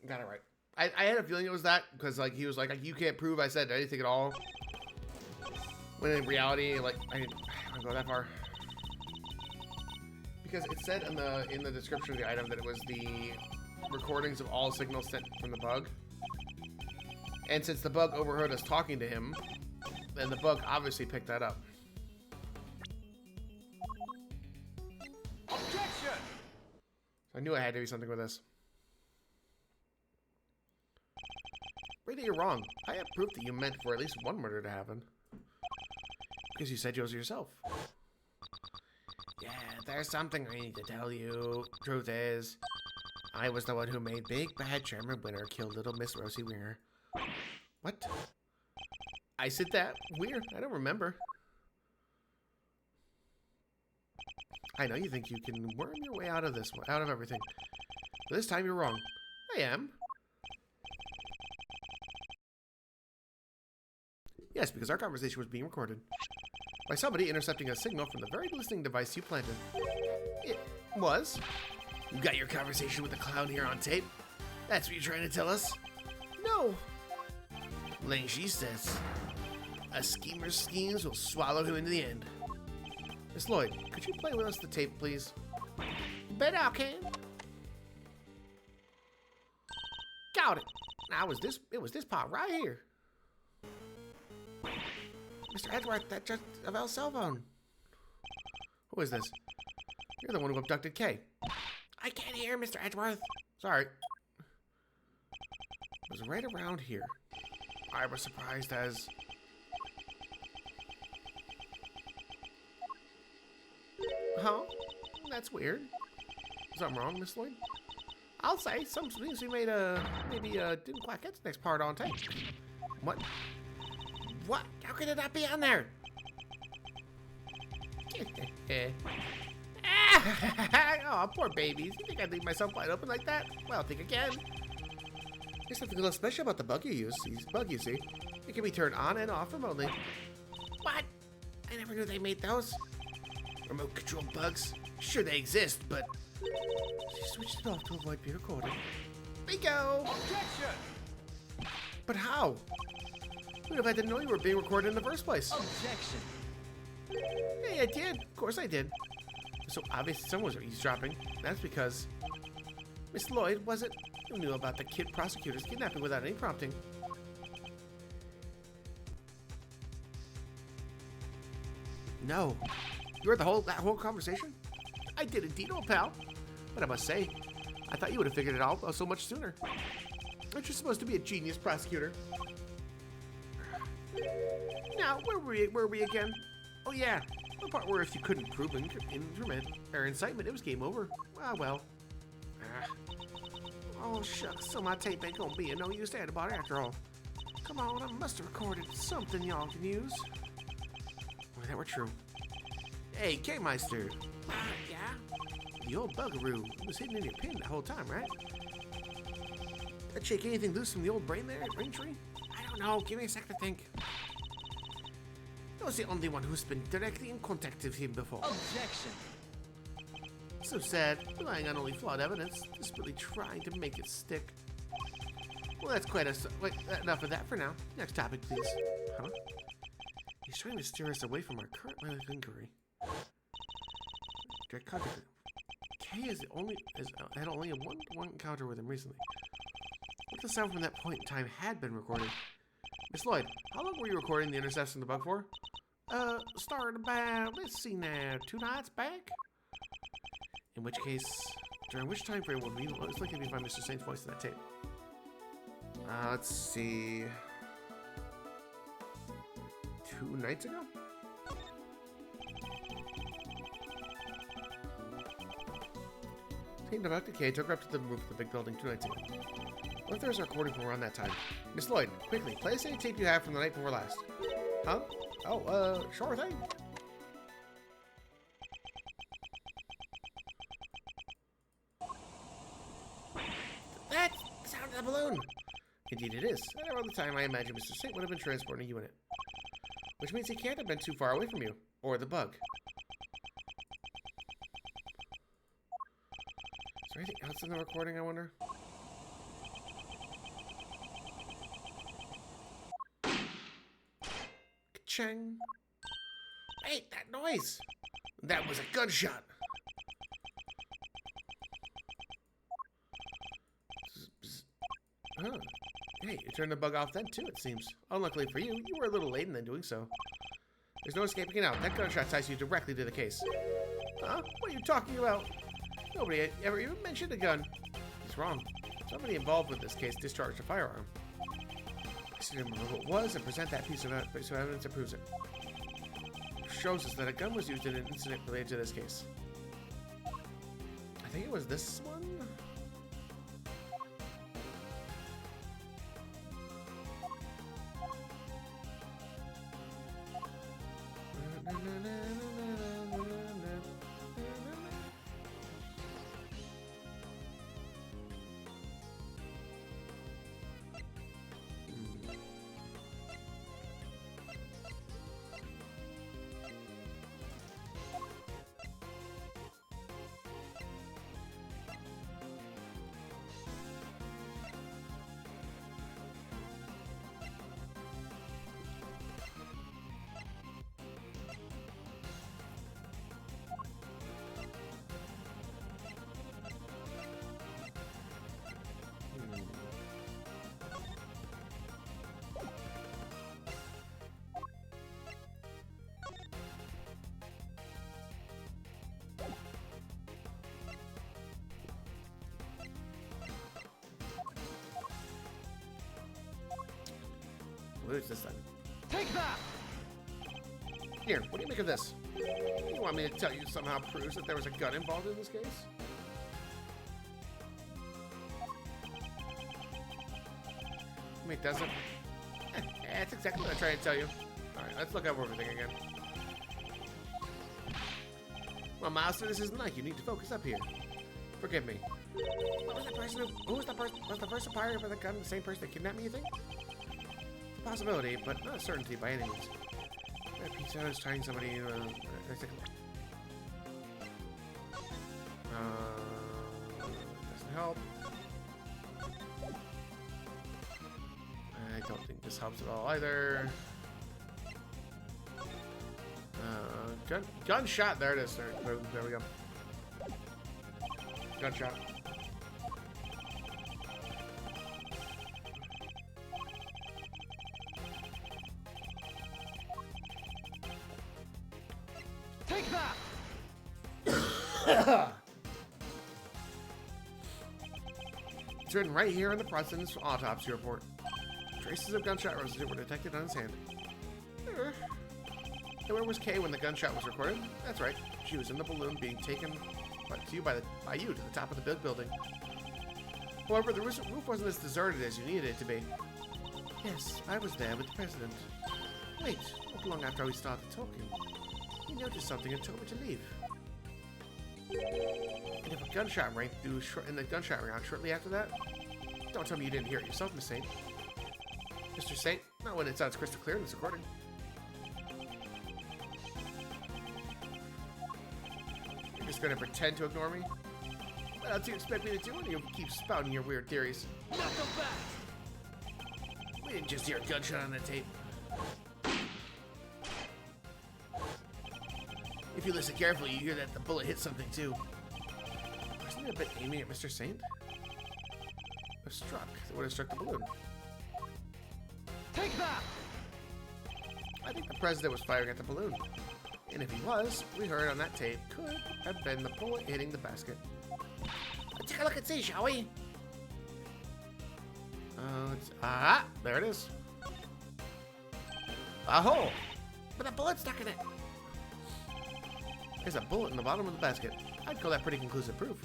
Got it right. I had a feeling it was that because like he was like you can't prove I said anything at all. When in reality, like I didn't go that far. Because it said in the description of the item that it was the recordings of all signals sent from the bug. And since the bug overheard us talking to him, then the bug obviously picked that up. Objection! So I knew I had to do something with this. Really, you're wrong. I have proof that you meant for at least one murder to happen. Because you said it was yourself. Yeah, there's something I need to tell you. Truth is, I was the one who made Big Bad Chairman Winter kill little Miss Rosie Ringer. What? I said that? Weird. I don't remember. I know you think you can worm your way out of this one, out of everything. But this time you're wrong. I am. Yes, because our conversation was being recorded by somebody intercepting a signal from the very listening device you planted. It was. You got your conversation with the clown here on tape? That's what you're trying to tell us? No. Ling Shi says, a schemer's schemes will swallow him into the end. Miss Lloyd, could you play with us the tape, please? Bet I can. Got it. Now it was this part right here. Mr. Edgeworth, that's just Avel's cell phone. Who is this? You're the one who abducted Kay. I can't hear, Mr. Edgeworth. Sorry. It was right around here. I was surprised as... Huh? That's weird. Something wrong, Miss Lloyd? I'll say. Some things we made, maybe, didn't quite get the next part on tape. What? What? How could it not be on there? Oh, poor babies. You think I'd leave myself wide open like that? Well, think again. There's something a little special about the bug you see. It can be turned on and off remotely. What? I never knew they made those. Remote control bugs? Sure they exist, but... She switched it off to avoid being recorded. Bingo! Objection! But how? What if I didn't know you were being recorded in the first place? Objection! Hey, I did. Of course I did. So obviously someone was eavesdropping. That's because Miss Lloyd wasn't. Who knew about the kid prosecutor's kidnapping without any prompting? No. You heard that whole conversation? I did indeed, old pal. But I must say, I thought you would have figured it out so much sooner. Aren't you supposed to be a genius prosecutor? Now, where were we again? Oh yeah, the part where if you couldn't prove incitement, it was game over. Ah, well. Oh shucks, so my tape ain't gonna be of no use to add about after all. Come on, I must have recorded something y'all can use. Well, that were true. Hey, K-Meister. Yeah? The old bugaroo was hidden in your pin the whole time, right? That shake anything loose from the old brain there at Raintree? I don't know, give me a sec to think. I was the only one who's been directly in contact with him before. Objection! So sad, relying on only flawed evidence, just really trying to make it stick. Well, that's quite enough of that for now. Next topic, please. Huh? He's trying to steer us away from our current line of inquiry. Direct contact. Kay had only one encounter with him recently. What if the sound from that point in time had been recorded? Miss Lloyd, how long were you recording the intercepts in the bug for? Started about, let's see now, 2 nights back? In which case, during which time frame would we most likely find Mr. Saint's voice in that tape? Let's see. 2 nights ago? Taking about the K, took her up to the roof of the big building 2 nights ago. What if there's a recording from around that time? Miss Lloyd, quickly, play us any tape you have from the night before last. Huh? Oh, sure thing. That's the sound of the balloon. Indeed it is. At around the time, I imagine Mr. Saint would have been transporting you in it. Which means he can't have been too far away from you. Or the bug. Is there anything else in the recording, I wonder? Ka-chang. Hey, that noise! That was a gunshot! Huh. Hey, you turned the bug off then too, it seems. Unluckily for you, you were a little late in doing so. There's no escaping it out. That gunshot ties you directly to the case. Huh? What are you talking about? Nobody ever even mentioned a gun. He's wrong. Somebody involved with this case discharged a firearm. I should remember who it was and present that piece of evidence that proves it. Shows us that a gun was used in an incident related to this case. I think it was this one? Where's this then? Take that! Here, what do you make of this? You want me to tell you somehow proves that there was a gun involved in this case? I mean, doesn't. That's exactly what I tried to tell you. Alright, let's look over everything again. Well, Master, this isn't like you need to focus up here. Forgive me. What was the person was the first pirate with a gun the same person that kidnapped me, you think? It's a possibility, but not a certainty by any means. Pizza is trying somebody, let's take a look. Doesn't help. I don't think this helps at all either. Gunshot. There it is. There we go. Gunshot. Take that! It's written right here in the president's autopsy report. Traces of gunshot residue were detected on his hand. And where was Kay when the gunshot was recorded? That's right. She was in the balloon being taken by you to the top of the big building. However, the roof wasn't as deserted as you needed it to be. Yes, I was there with the president. Wait, not long after we started talking, he noticed something and told me to leave. And if a gunshot rang through in the gunshot round shortly after that? Don't tell me you didn't hear it yourself, Miss Saint. Mr. Saint, not when it sounds crystal clear in this recording. You're just gonna pretend to ignore me? What else do you expect me to do when you keep spouting your weird theories? Knock him back! We didn't just hear a gunshot on the tape. If you listen carefully, you hear that the bullet hit something too. Wasn't it a bit aiming at Mr. Saint? If struck, it would have struck the balloon. Take that! I think the president was firing at the balloon. And if he was, we heard on that tape, could have been the bullet hitting the basket. Let's take a look and see, shall we? There it is. A hole! With a bullet stuck in it! There's a bullet in the bottom of the basket. I'd call that pretty conclusive proof.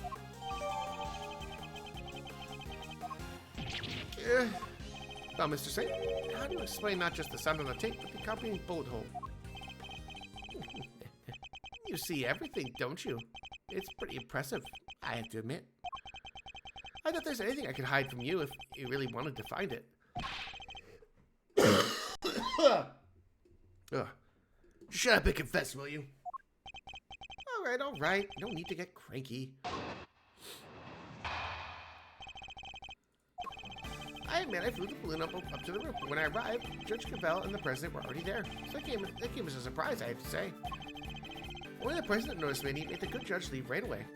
Well, Mr. Saint, how do you explain not just the sound on the tape, but the accompanying bullet hole? You see everything, don't you? It's pretty impressive, I have to admit. I thought there's anything I could hide from you if you really wanted to find it. Ugh. Shut up and confess, will you? All right. No need to get cranky. I admit I flew the balloon up to the roof. When I arrived, Judge Cavell and the president were already there. So that came as a surprise, I have to say. When the president noticed me, he made the good judge leave right away.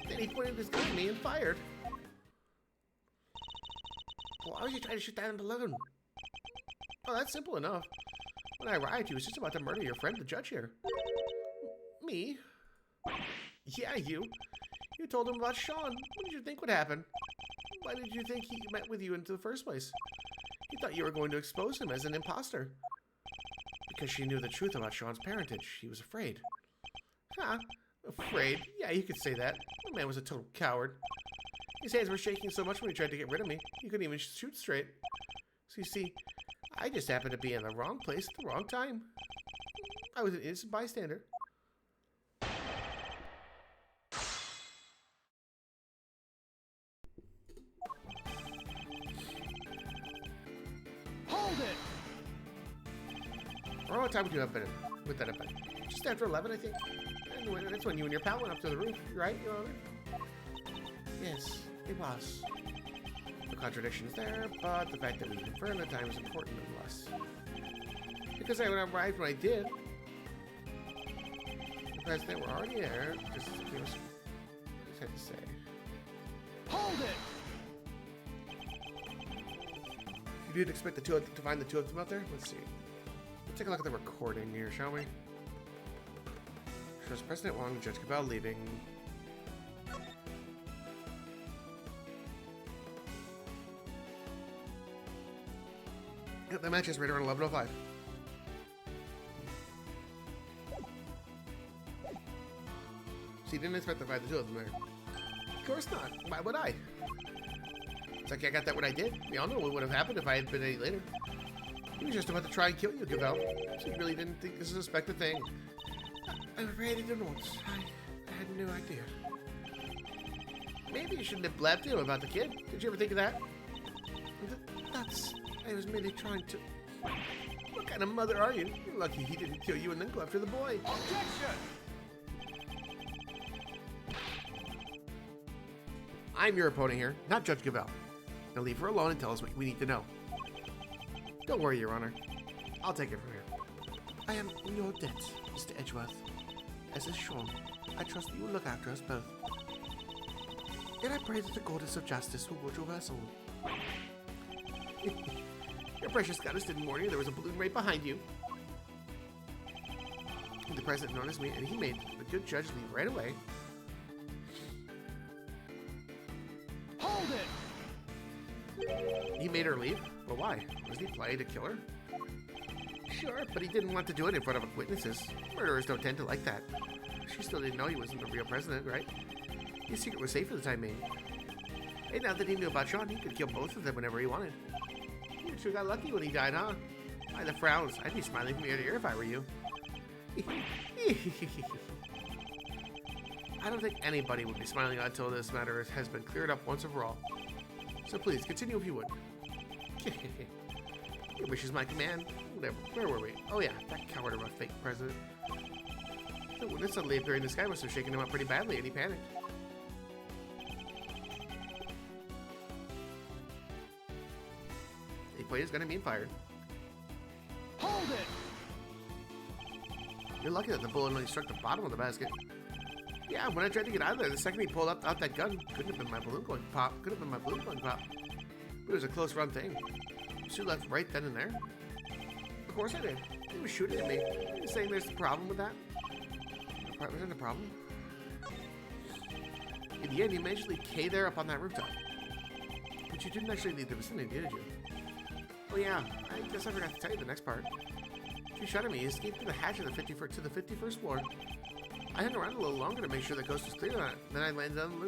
Then he pointed his gun at me and fired. Why was he trying to shoot down the balloon? Oh, that's simple enough. When I arrived, he was just about to murder your friend, the judge here. Me? Yeah, you. You told him about Sean. What did you think would happen? Why did you think he met with you into the first place? He thought you were going to expose him as an imposter. Because she knew the truth about Sean's parentage. He was afraid. Huh? Afraid? Yeah, you could say that. The man was a total coward. His hands were shaking so much when he tried to get rid of me. He couldn't even shoot straight. So you see, I just happened to be in the wrong place at the wrong time. I was an innocent bystander. Hold it! Around what time would you have been with that event? Just after 11, I think. And that's when you and your pal went up to the roof, right, Your Honor? Yes, it was. No contradictions there, but the fact that we confirmed the time is important nonetheless. Because I arrived when I did. The president were already there, just give us what I had to say. Hold it! You did expect to find the two of them out there? Let's see. Let's take a look at the recording here, shall we? Shows President Wong and Judge Cavell leaving. Yep, that match is right around 11:05. So you didn't expect to find the two of them there? Of course not. Why would I? It's like I got that when I did. We all know what would have happened if I had been any later. He was just about to try and kill you, Gavel. So you really didn't think this is a suspected thing. I'm afraid I didn't want to. I had no idea. Maybe you shouldn't have blabbed him about the kid. Did you ever think of that? That's... I was merely trying to... What kind of mother are you? You're lucky he didn't kill you and then go after the boy. Objection! I'm your opponent here, not Judge Gavel. Now leave her alone and tell us what we need to know. Don't worry, Your Honor. I'll take it from here. I am in your debt, Mr. Edgeworth. As is shown, I trust that you will look after us both. And I pray that the goddess of justice will watch over us all. Your precious goddess didn't warn you there was a balloon right behind you. The president noticed me, and he made the good judge leave right away. Hold it! He made her leave? But why? Was he planning to kill her? Sure, but he didn't want to do it in front of witnesses. Murderers don't tend to like that. She still didn't know he wasn't the real president, right? His secret was safe for the time being. And now that he knew about Sean, he could kill both of them whenever he wanted. You sure got lucky when he died, huh? By the frowns, I'd be smiling from ear to ear if I were you. I don't think anybody would be smiling until this matter has been cleared up once and for all. So please, continue if you would. Your wish is my command. Whatever. Where were we? Oh yeah, that coward of a fake president. The witness suddenly appearing in the sky must have shaken him up pretty badly, and he panicked. He played his gun and being fired. Hold it! You're lucky that the bullet only struck the bottom of the basket. Yeah, when I tried to get out of there, the second he pulled out that gun, couldn't have been my balloon going pop. Could have been my balloon going pop. But it was a close run thing. Shoot left right then and there. Of course I did. He was shooting at me. Are you saying there's a problem with that? Wasn't a problem? In the end, you managed to leave Kay there up on that rooftop. But you didn't actually leave the vicinity, did you? Oh yeah, I guess I forgot to tell you the next part. If you shot at me, you escaped through the hatch of the 51st floor. I hung around a little longer to make sure the coast was clear, then I landed on the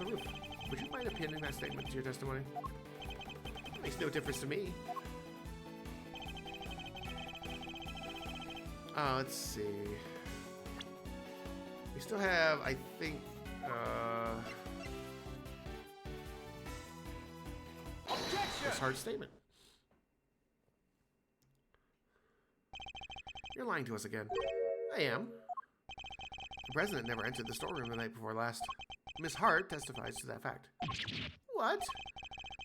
roof. Would you mind appending that statement to your testimony? It makes no difference to me. Let's see. We still have, I think, this hard statement. You're lying to us again. I am. The president never entered the storeroom the night before last. Miss Hart testifies to that fact. What?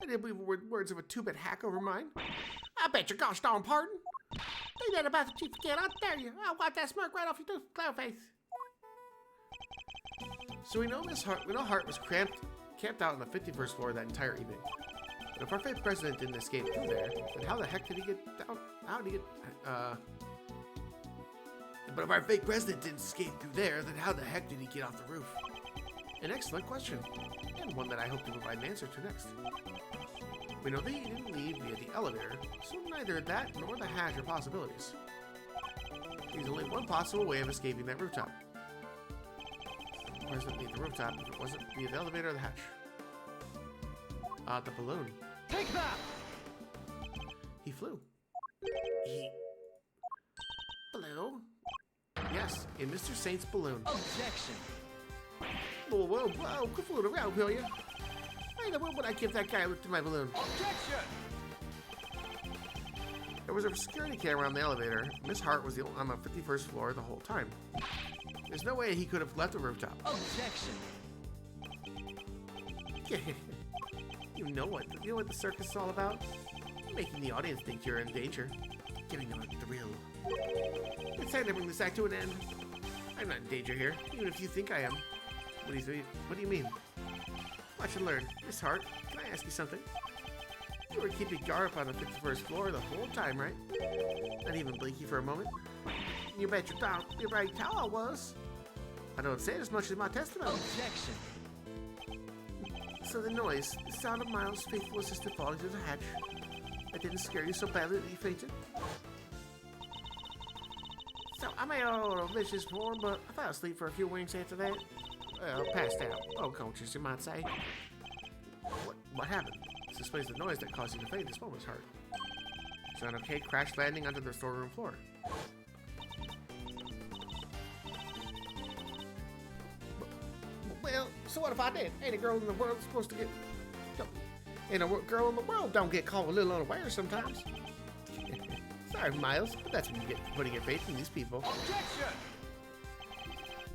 I didn't believe words of a two-bit hack over mine. I bet your gosh darn pardon. Say that about the chief again, I dare you. I'll wipe that smirk right off your clown face. So we know Hart was camped out on the 51st floor that entire evening. But if our fake president didn't escape through there, then how the heck did he get down? How did he get, But if our fake president didn't escape through there, then how the heck did he get off the roof? An excellent question, and one that I hope to provide an answer to next. We know that he didn't leave via the elevator, so neither that nor the hatch are possibilities. There's only one possible way of escaping that rooftop. The president leave the rooftop if it wasn't via the elevator or the hatch. The balloon. Take that! He flew. He flew? Yes, in Mr. Saint's balloon. Objection! Whoa, whoa, whoa, quit fooling around, will you? Why in the world would I give that guy a lift in my balloon? Objection! There was a security camera on the elevator. Miss Hart was on the 51st floor the whole time. There's no way he could have left the rooftop. Objection! You know what the circus is all about? Making the audience think you're in danger. Giving them a thrill. It's time to bring this act to an end. I'm not in danger here, even if you think I am. What do you mean? Watch and learn. Miss Hart, can I ask you something? You were keeping guard up on the 51st floor the whole time, right? Not even blinky for a moment? You bet your dog, you're right how I was. I don't say it as much as my testimony. Objection! So the noise, the sound of Miles' faithful assistant falling through the hatch, that didn't scare you so badly that you fainted? So I may have a little vicious form, but I fell asleep for a few winks after that. Well, passed out. Unconscious, you might say. What happened? This explains the noise that caused you to faint. This one was hurt. on, okay? Crash landing onto the storeroom floor. Well, so what if I did? Ain't a girl in the world supposed to get... Ain't a girl in the world don't get caught a little unaware sometimes. Sorry, Miles, but that's when you get putting your faith in these people. Objection!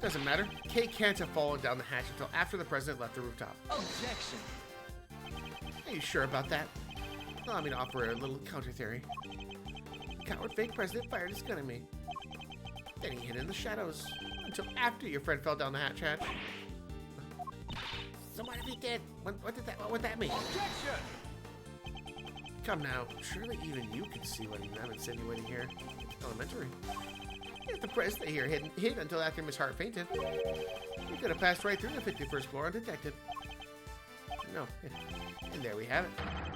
Doesn't matter. Kay can't have fallen down the hatch until after the president left the rooftop. Objection! Are you sure about that? Allow me to offer a little counter theory. The coward fake president fired his gun at me. Then he hid in the shadows until after your friend fell down the hatch. So what if he did? What would that mean? Objection! Come now, surely even you can see what I'm insinuating here. It's elementary. If the president here hid until after Miss Hart fainted, we could have passed right through the 51st floor undetected. No, and there we have it.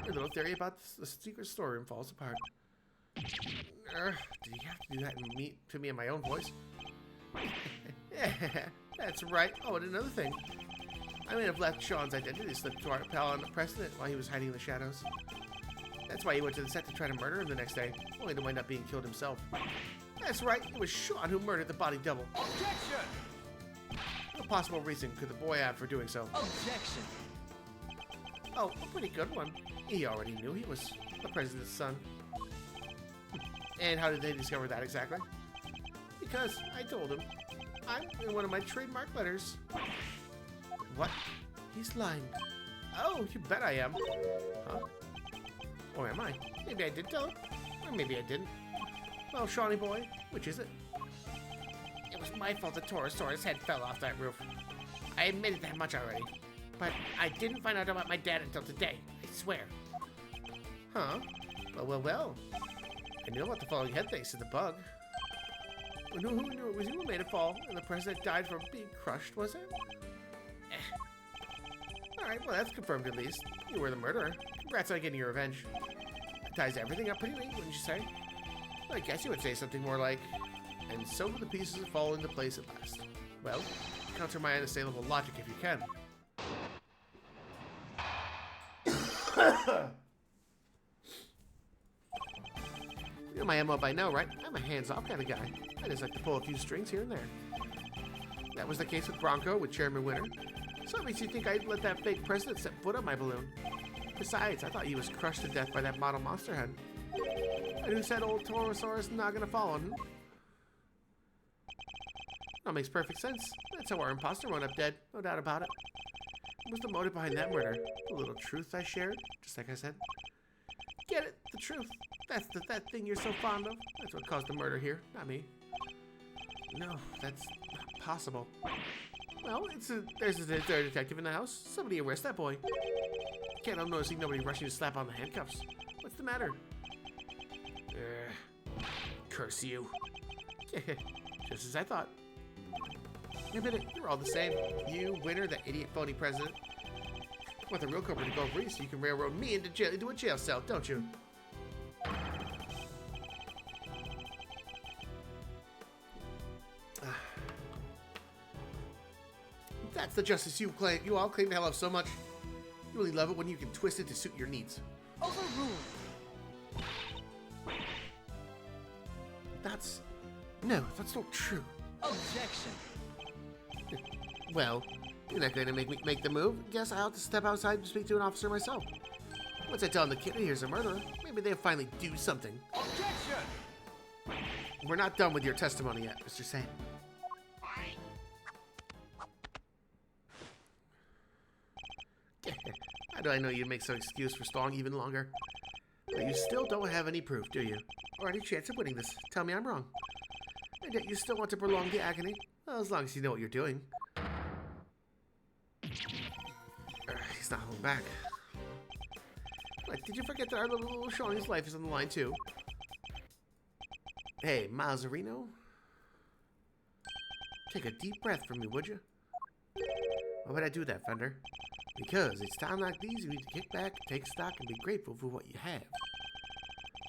Your little theory about the secret storeroom falls apart. Did you have to do that to me in my own voice? Yeah, that's right. Oh, and another thing. I may have left Sean's identity slip to our pal on the president while he was hiding in the shadows. That's why he went to the set to try to murder him the next day, only to wind up being killed himself. That's right, it was Sean who murdered the body double. Objection! What possible reason could the boy have for doing so? Objection! Oh, a pretty good one. He already knew he was the president's son. And how did they discover that exactly? Because I told him. I'm in one of my trademark letters. What? He's lying. Oh, you bet I am. Huh? Or am I? Maybe I did tell him. Or maybe I didn't. Well, Shawnee boy, which is it? It was my fault the Torosaurus head fell off that roof. I admitted that much already. But I didn't find out about my dad until today. I swear. Huh? Well. I knew about the falling head thanks to the bug. Who knew it was you who made it fall and the president died from being crushed, was it? Alright, well that's confirmed at least. You were the murderer. Congrats on getting your revenge. That ties everything up pretty neat, wouldn't you say? I guess you would say something more like, and so the pieces fall into place at last. Well, counter my unassailable logic if you can. You know my MO by now, right? I'm a hands-off kind of guy. I just like to pull a few strings here and there. That was the case with Bronco, with Chairman Winter. So it makes you think I'd let that fake president set foot on my balloon. Besides, I thought he was crushed to death by that model monster head. And who said old Torosaurus not gonna fall on him? That makes perfect sense. That's how our imposter wound up dead, no doubt about it. What was the motive behind that murder? The little truth I shared, just like I said. Get it? The truth. That's that thing you're so fond of. That's what caused the murder here, not me. No, that's not possible. Well, there's a third detective in the house. Somebody arrest that boy. Can't help noticing nobody rushing to slap on the handcuffs. What's the matter? Curse you. Just as I thought. Admit it, you're all the same. You, Winter, that idiot phony president. You want the real culprit to go free so you can railroad me into a jail cell, don't you? That's the justice you all claim to love so much. You really love it when you can twist it to suit your needs. Overruled. That's not true. Objection. Well, you're not going to make me make the move. Guess I'll have to step outside and speak to an officer myself. Once I tell the kid here's a murderer, maybe they'll finally do something. Objection. We're not done with your testimony yet, Mr. Sam. How do I know you'd make some excuse for stalling even longer? But you still don't have any proof, do you? Or any chance of winning this? Tell me I'm wrong. And yet you still want to prolong the agony? Well, as long as you know what you're doing. He's not holding back. What, did you forget that our little Shawnee's life is on the line too? Hey, Mazzarino? Take a deep breath from me, would you? Why would I do that, Fender? Because it's time like these you need to kick back, take stock, and be grateful for what you have.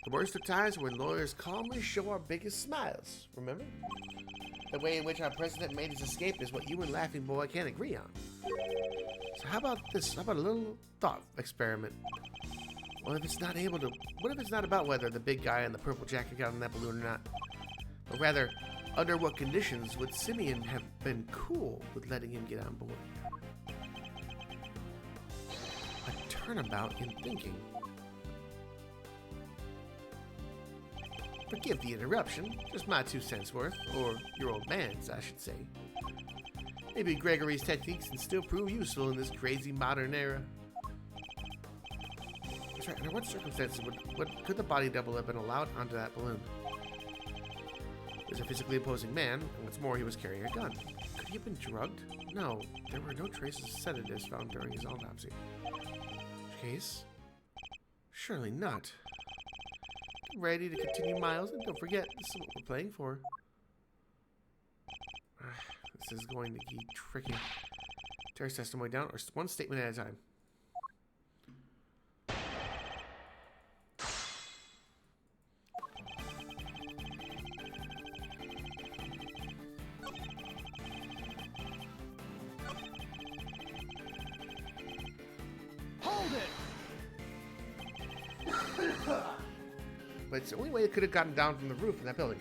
The worst of times are when lawyers calmly show our biggest smiles, remember? The way in which our president made his escape is what you and Laughing Boy can't agree on. So how about this? How about a little thought experiment? What if it's not able to... What if it's not about whether the big guy in the purple jacket got on that balloon or not? But rather, under what conditions would Simeon have been cool with letting him get on board? A turnabout in thinking. Forgive the interruption, just my 2 cents worth, or your old man's, I should say. Maybe Gregory's techniques can still prove useful in this crazy modern era. That's right, under what circumstances could the body double have been allowed onto that balloon? He was a physically opposing man, and what's more, he was carrying a gun. Could he have been drugged? No, there were no traces of sedatives found during his autopsy. Case? Surely not. Ready to continue, Miles? And don't forget, this is what we're playing for. This is going to be tricky. Tear his testimony down, or one statement at a time. Hold it! But it's the only way it could have gotten down from the roof in that building.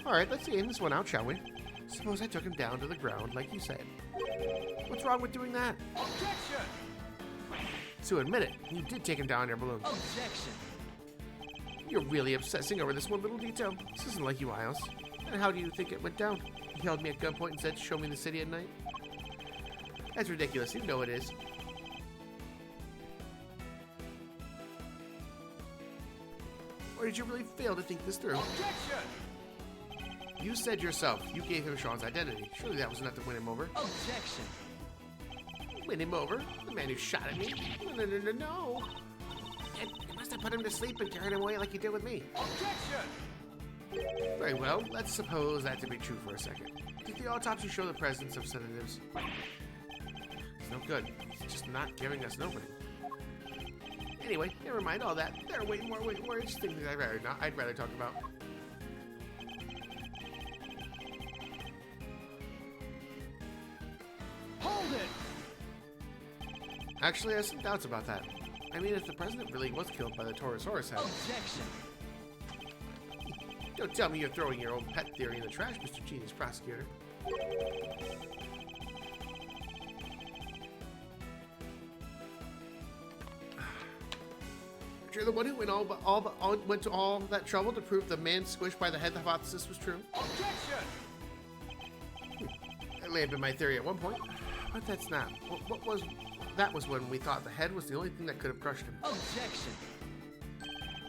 Alright, let's aim this one out, shall we? Suppose I took him down to the ground, like you said. What's wrong with doing that? Objection! So admit it, you did take him down in your balloon. Objection! You're really obsessing over this one little detail. This isn't like you, Miles. And how do you think it went down? He held me at gunpoint and said, show me the city at night? That's ridiculous, you know it is. Or did you really fail to think this through? Objection! You said yourself you gave him Sean's identity. Surely that was enough to win him over. Objection! Win him over? The man who shot at me? No. You must have put him to sleep and carried him away like you did with me. Objection! Very well, let's suppose that to be true for a second. Did the autopsy show the presence of sedatives? It's no good. It's just not giving us an opening. Anyway, never mind all that. There are way more interesting things I'd rather talk about. Hold it! Actually, I have some doubts about that. I mean, if the president really was killed by the Torosaurus head... Objection! Don't tell me you're throwing your own pet theory in the trash, Mr. Genius Prosecutor. You're the one who went went to all that trouble to prove the man squished by the head hypothesis was true? Objection! That may have been my theory at one point, but that's not. That was when we thought the head was the only thing that could have crushed him. Objection!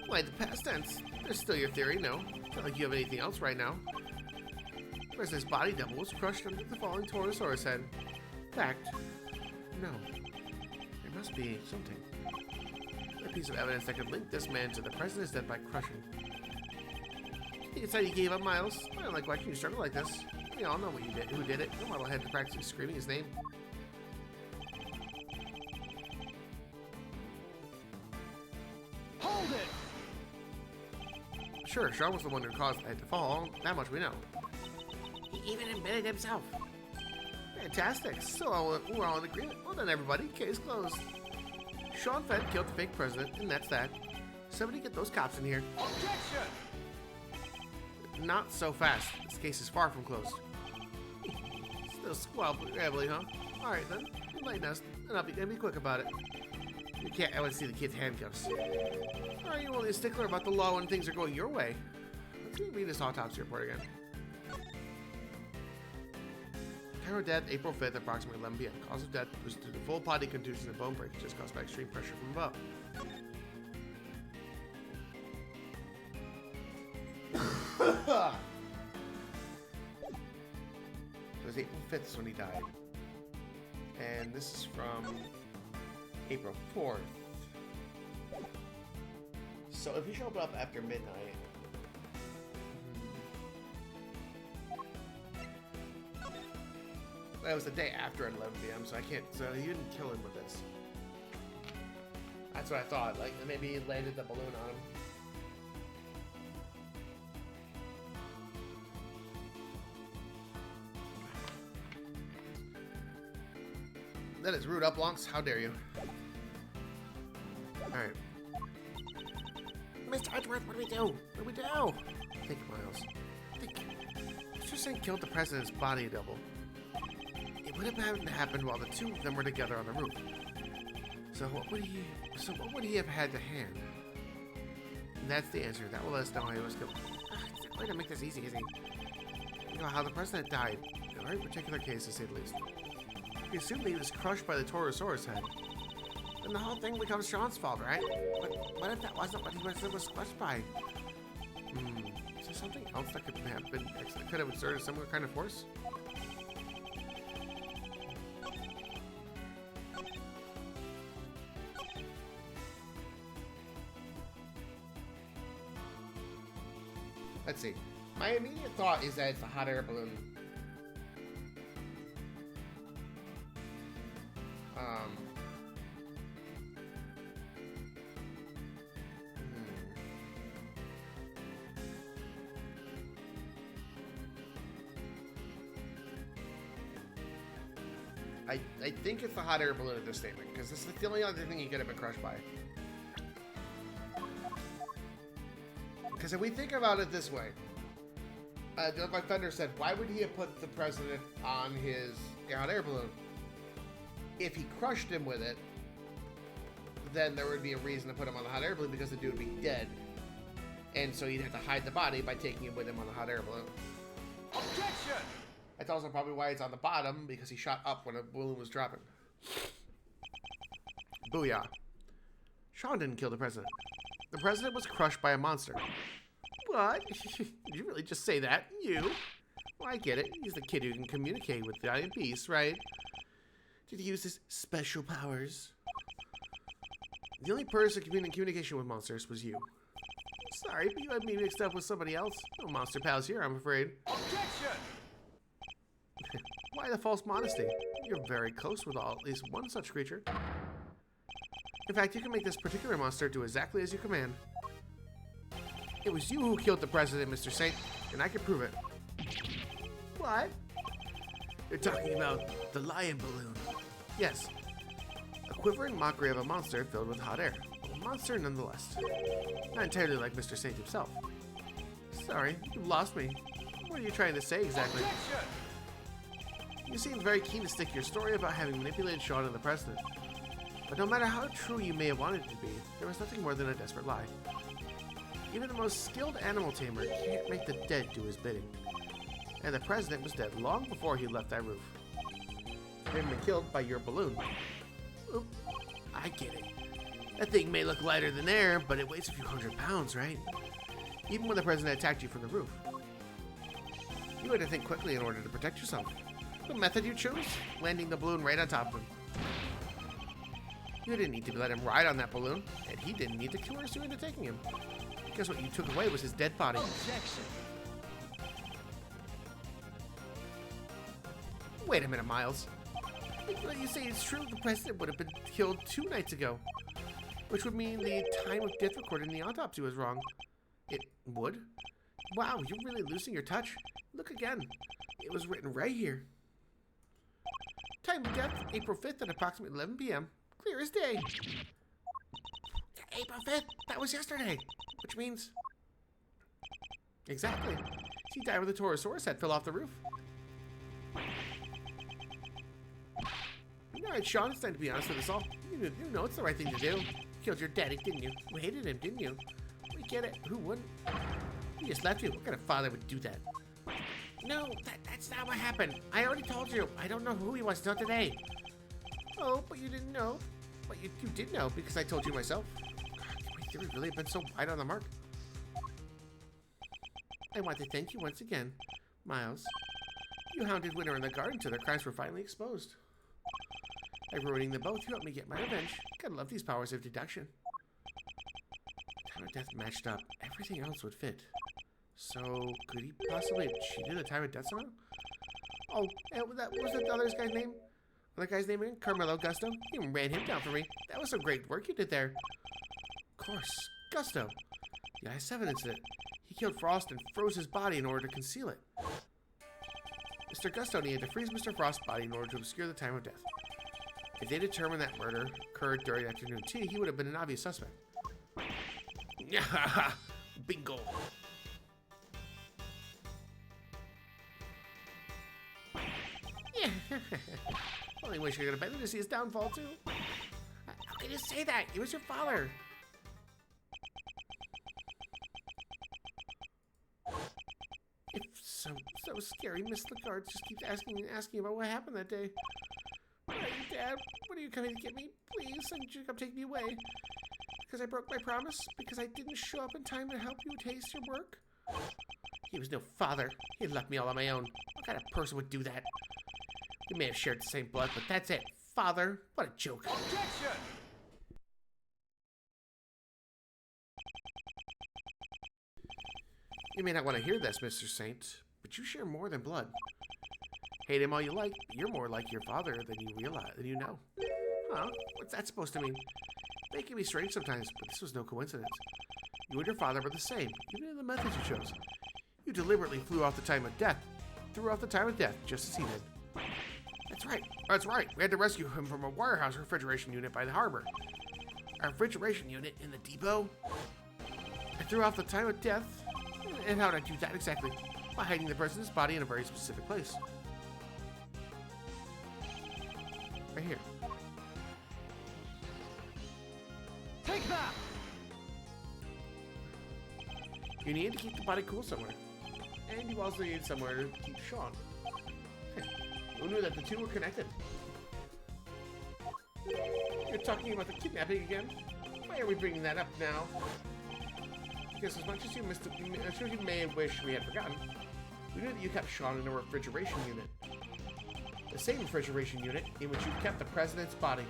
Why, the past tense. There's still your theory, no. Not like you have anything else right now. Whereas this body double was crushed under the falling Torosaurus head. Fact. No. There must be something. A piece of evidence that could link this man to the president's death by crushing. You think it's how you gave up, Miles? I don't like watching you struggle like this. We all know what you did. Who did it? No model had to practice screaming his name. Hold it! Sure, Sean was the one who caused the head to fall. That much we know. He even admitted himself. Fantastic. So we're all in agreement. Well done, everybody. Case closed. Sean Fenn killed the fake president, and that's that. Somebody get those cops in here. Objection! Not so fast. This case is far from closed. Still squabbly, huh? Alright then. Enlighten us, and I'll be quick about it. You can't want to see the kid's handcuffs. Are you only a stickler about the law when things are going your way? Let's read this autopsy report again. Cairo death, April 5th, approximately 11 p.m. Cause of death was due to full body contusion and bone breakage caused by extreme pressure from above. It was April 5th when he died. And this is from April 4th. So if he showed up after midnight... That was the day after at 11 p.m., so I can't... So he didn't kill him with this. That's what I thought. Like, maybe he landed the balloon on him. That is rude, Uplonks. How dare you? Alright. Mr. Edgeworth, what do we do? What do we do? Think, Miles. Think. Mr. Saint killed the president's body double. It would have happened while the two of them were together on the roof. So what would he have had to hand? And that's the answer. That will let us know how he was killed. It's not going to make this easy, is he? You know how the president died. In a very particular case, to say the least. We assume that he was crushed by the Torosaurus head. And the whole thing becomes Sean's fault, right? But what if that wasn't what he was crushed by? Is there something else that could have been that could have exerted a similar kind of force? Let's see. My immediate thought is that it's a hot air balloon. I think it's the hot air balloon at this statement, because this is the only other thing he could have been crushed by. Because if we think about it this way, like Thunder said, why would he have put the president on his hot air balloon? If he crushed him with it, then there would be a reason to put him on the hot air balloon, because the dude would be dead. And so he'd have to hide the body by taking him with him on the hot air balloon. Objection! That's also probably why it's on the bottom, because he shot up when a balloon was dropping. Booyah. Sean didn't kill the president. The president was crushed by a monster. What? Did you really just say that? You? Well, I get it. He's the kid who can communicate with the giant beast, right? Did he use his special powers? The only person in communication with monsters was you. Sorry, but you had me mixed up with somebody else. No monster pals here, I'm afraid. Objection! Why the false modesty? You're very close with at least one such creature. In fact, you can make this particular monster do exactly as you command. It was you who killed the president, Mr. Saint, and I can prove it. What? You're talking about the lion balloon. Yes. A quivering mockery of a monster filled with hot air. A monster nonetheless. Not entirely like Mr. Saint himself. Sorry, you lost me. What are you trying to say exactly? Objection! You seem very keen to stick your story about having manipulated Sean and the president. But no matter how true you may have wanted it to be, there was nothing more than a desperate lie. Even the most skilled animal tamer can't make the dead do his bidding. And the president was dead long before he left that roof. He had been killed by your balloon. Oop, I get it. That thing may look lighter than air, but it weighs a few 100 pounds, right? Even when the president attacked you from the roof. You had to think quickly in order to protect yourself. The method you chose? Landing the balloon right on top of him. You didn't need to let him ride on that balloon, and he didn't need to coerce you into taking him. Guess what you took away was his dead body. Objection! Wait a minute, Miles. What you say is true. The president would have been killed 2 nights ago. Which would mean the time of death recorded in the autopsy was wrong. It would? Wow, you're really losing your touch. Look again. It was written right here. Time of death, April 5th at approximately 11 p.m. Clear as day. April 5th? That was yesterday. Which means... Exactly. She died with a Torosaurus head fell off the roof. Alright, Sean, it's time to be honest with us all. You know it's the right thing to do. You killed your daddy, didn't you? You hated him, didn't you? We get it. Who wouldn't? He just left you. What kind of father would do that? No, that's not what happened. I already told you. I don't know who he was till today. Oh, but you didn't know. But you did know because I told you myself. God, my theory really have been so wide on the mark. I want to thank you once again, Miles. You hounded Winter in the garden till their crimes were finally exposed. By ruining them both, you helped me get my revenge. Gotta love these powers of deduction. Time of death matched up. Everything else would fit. So, could he possibly have cheated the time of death somehow? Oh, and what was the other guy's name? Other guy's name again? Carmelo Gusto? You even ran him down for me. That was some great work you did there. Of course, Gusto. The I-7 incident. He killed Frost and froze his body in order to conceal it. Mr. Gusto needed to freeze Mr. Frost's body in order to obscure the time of death. If they determined that murder occurred during afternoon tea, he would have been an obvious suspect. Bingo. Yeah. Only wish I could have been there to see his downfall, too. How can you say that? He was your father. It's so scary. Miss Lagarde just keeps asking and asking about what happened that day. Where are you, Dad? When are you coming to get me? Please, I need you to come take me away. Because I broke my promise? Because I didn't show up in time to help you taste your work? He was no father. He left me all on my own. What kind of person would do that? We may have shared the same blood, but that's it. Father, what a joke. Objection! You may not want to hear this, Mr. Saint, but you share more than blood. Hate him all you like, but you're more like your father than you realize, than you know. Huh? What's that supposed to mean? They can be strange sometimes, but this was no coincidence. You and your father were the same, even in the methods you chose. You deliberately threw off the time of death, just as he did. That's right. We had to rescue him from a warehouse refrigeration unit by the harbor. A refrigeration unit in the depot? I threw off the time of death? And how did I do that exactly? By hiding the person's body in a very specific place. Right here. Take that! You needed to keep the body cool somewhere. And you also needed somewhere to keep Sean. Who knew that the two were connected? You're talking about the kidnapping again? Why are we bringing that up now? Because as much as you may wish we had forgotten, we knew that you kept Sean in a refrigeration unit. The same refrigeration unit in which you kept the president's body.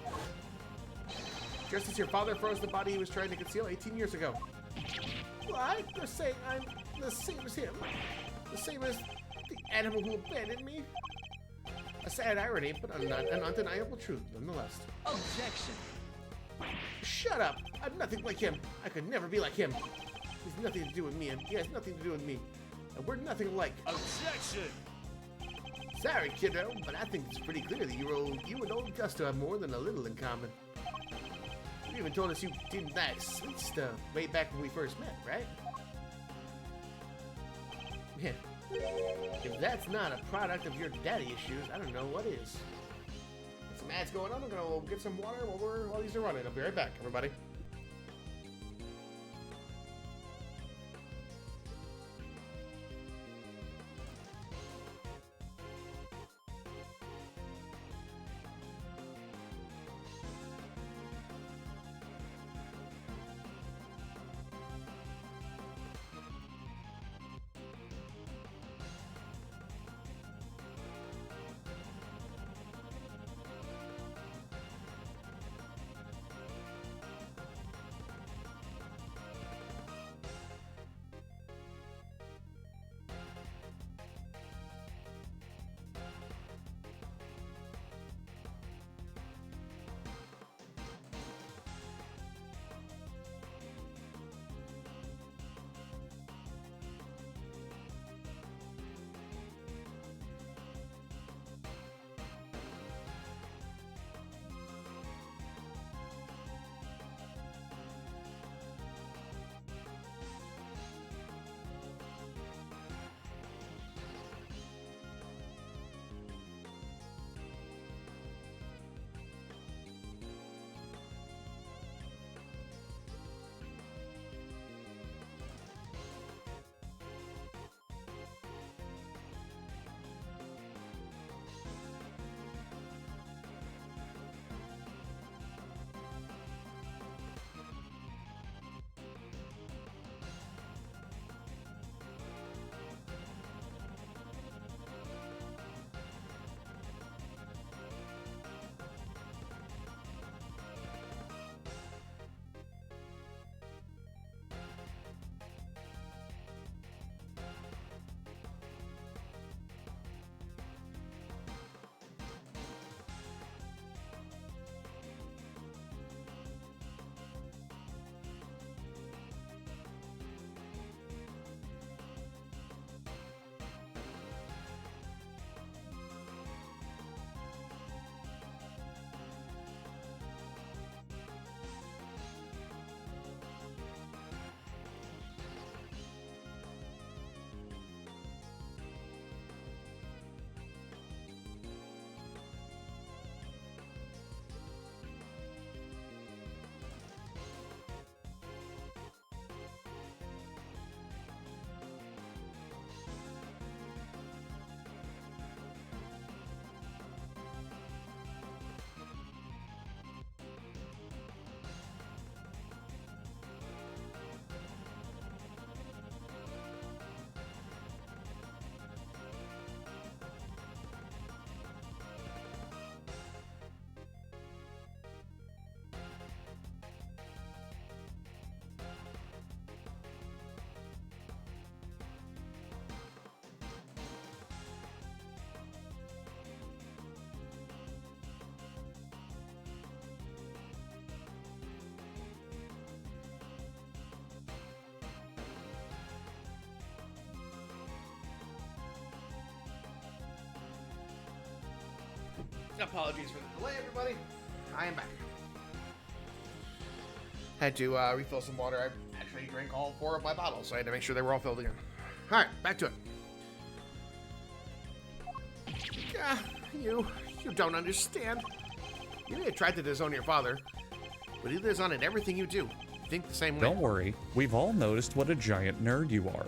Just as your father froze the body he was trying to conceal 18 years ago. What? You're saying I'm the same as him? The same as the animal who abandoned me? A sad irony, but an undeniable truth nonetheless. Objection! Shut up! I'm nothing like him. I could never be like him. He's nothing to do with me, and he has nothing to do with me. And we're nothing alike. Objection! Sorry, kiddo, but I think it's pretty clear that you and old Gusto have more than a little in common. You even told us you did that sweet stuff way back when we first met, right? Yeah. If that's not a product of your daddy issues, I don't know what is. Some ads going on. I'm gonna get some water while these are running. I'll be right back, everybody. apologies for the delay, everybody. I am back. Had to refill some water. I actually drank all 4 of my bottles, so I had to make sure they were all filled again. All right, back to it. You don't understand. You may have tried to disown your father, but he lives on in everything you do. You think the same way. Don't worry, we've all noticed what a giant nerd you are.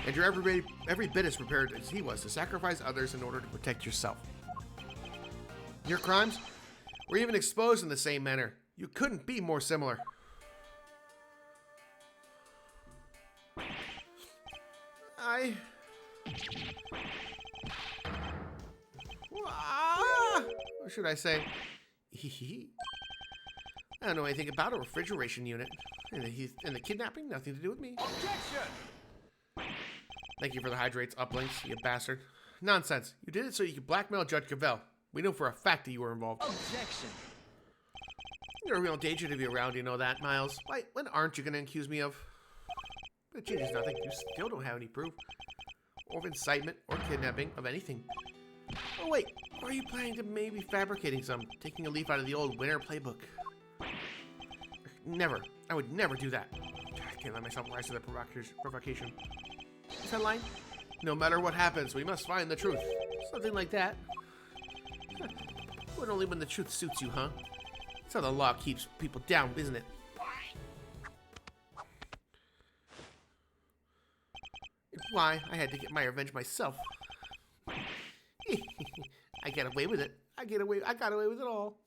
And you're every bit as prepared as he was to sacrifice others in order to protect yourself. Your crimes were even exposed in the same manner. You couldn't be more similar. What should I say? I don't know anything about a refrigeration unit. And the kidnapping, nothing to do with me. Objection! Thank you for the hydrates uplinks, you bastard. Nonsense. You did it so you could blackmail Judge Cavell. We know for a fact that you were involved. Objection! You're a real danger to be around, you know that, Miles. Why, when aren't you going to accuse me of? But it changes nothing. You still don't have any proof. Or of incitement or kidnapping of anything. Oh wait, or are you planning to maybe fabricating some? Taking a leaf out of the old winter playbook? Never. I would never do that. I can't let myself rise to the provocation. Is that line? No matter what happens, we must find the truth. Something like that. But only when the truth suits you, huh? That's how the law keeps people down, isn't it? It's why I had to get my revenge myself. I got away with it. I got away with it all.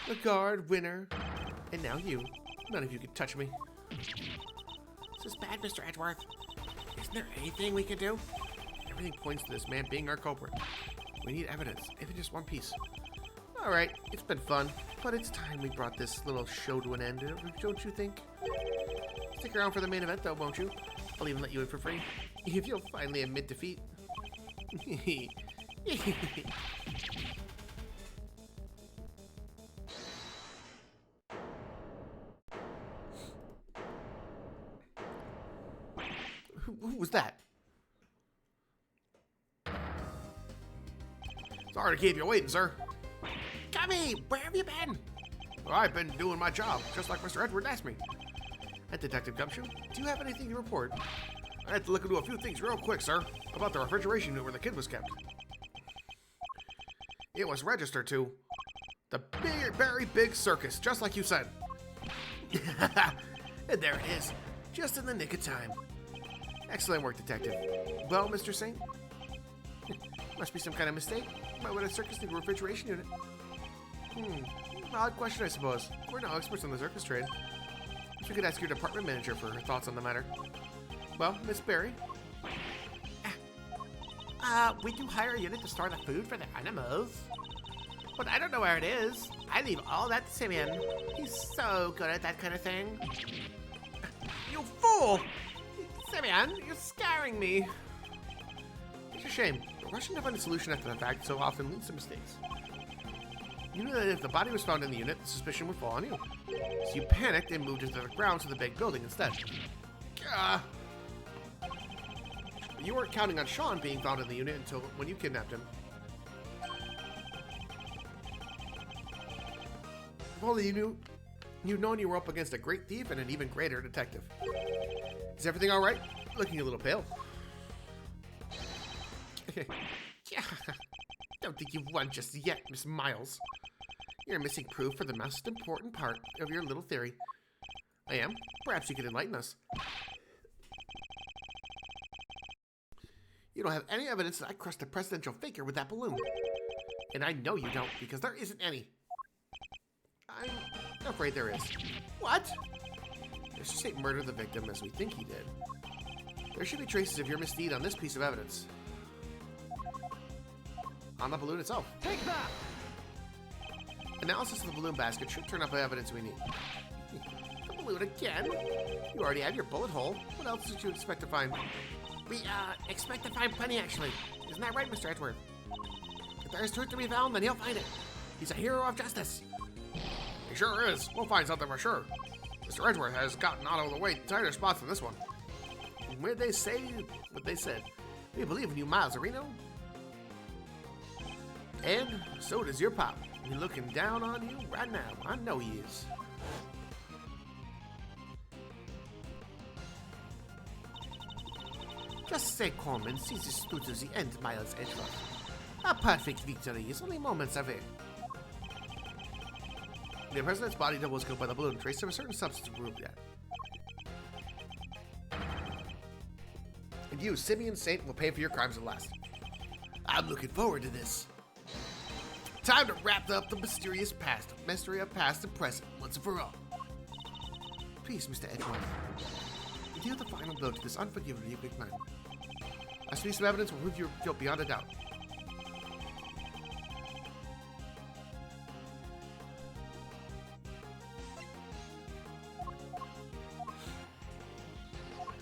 The guard, winner, and now you. None of you can touch me. This is bad, Mr. Edgeworth. Isn't there anything we can do? Everything points to this man being our culprit. We need evidence, even just one piece. Alright, it's been fun, but it's time we brought this little show to an end, don't you think? Stick around for the main event, though, won't you? I'll even let you in for free, if you'll finally admit defeat. Who was that? Sorry to keep you waiting, sir. Gummy, where have you been? Well, I've been doing my job, just like Mr. Edward asked me. And Detective Gumshoe, do you have anything to report? I had to look into a few things real quick, sir, about the refrigeration unit where the kid was kept. It was registered to the big, very big circus, just like you said. And there it is, just in the nick of time. Excellent work, Detective. Well, Mr. Saint? Must be some kind of mistake. Why would a circus need a refrigeration unit? Odd question, I suppose. We're no experts on the circus trade. We could ask your department manager for her thoughts on the matter. Well, Miss Berry? We do hire a unit to store the food for the animals. But I don't know where it is. I leave all that to Simeon. He's so good at that kind of thing. You fool! Simeon, you're scaring me. It's a shame. Rushing to find a solution after the fact so often leads to mistakes. You knew that if the body was found in the unit, the suspicion would fall on you. So you panicked and moved into the grounds of the big building instead. You weren't counting on Sean being found in the unit until when you kidnapped him. If only you'd known you were up against a great thief and an even greater detective. Is everything all right? Looking a little pale. Don't think you've won just yet, Miss Miles. You're missing proof for the most important part of your little theory. I am. Perhaps you could enlighten us. You don't have any evidence that I crushed a presidential figure with that balloon. And I know you don't, because there isn't any. I'm afraid there is. What? Let's just say murder the victim as we think he did. There should be traces of your misdeed on this piece of evidence. On the balloon itself. Take that! Analysis of the balloon basket should turn up evidence we need. The balloon again? You already have your bullet hole. What else did you expect to find? We, expect to find plenty, actually. Isn't that right, Mr. Edgeworth? If there's truth to be found, then he'll find it. He's a hero of justice. He sure is. We'll find something for sure. Mr. Edgeworth has gotten out of the way tighter spots than this one. Where'd they say what they said? We believe in you, Miles Areno. And so does your pop. He's looking down on you right now. I know he is. Just say Coleman sees his to the end, Miles Edgeworth. A perfect victory is only moments away. The president's body double was killed by the balloon, traced to a certain substance group yet. And you, Simeon Saint, will pay for your crimes at last. I'm looking forward to this. Time to wrap up the mysterious past, mystery of past and present, once and for all. Please, Mr. Edgeworth, deal the final blow to this unforgivably big man. A piece of evidence will prove your guilt beyond a doubt.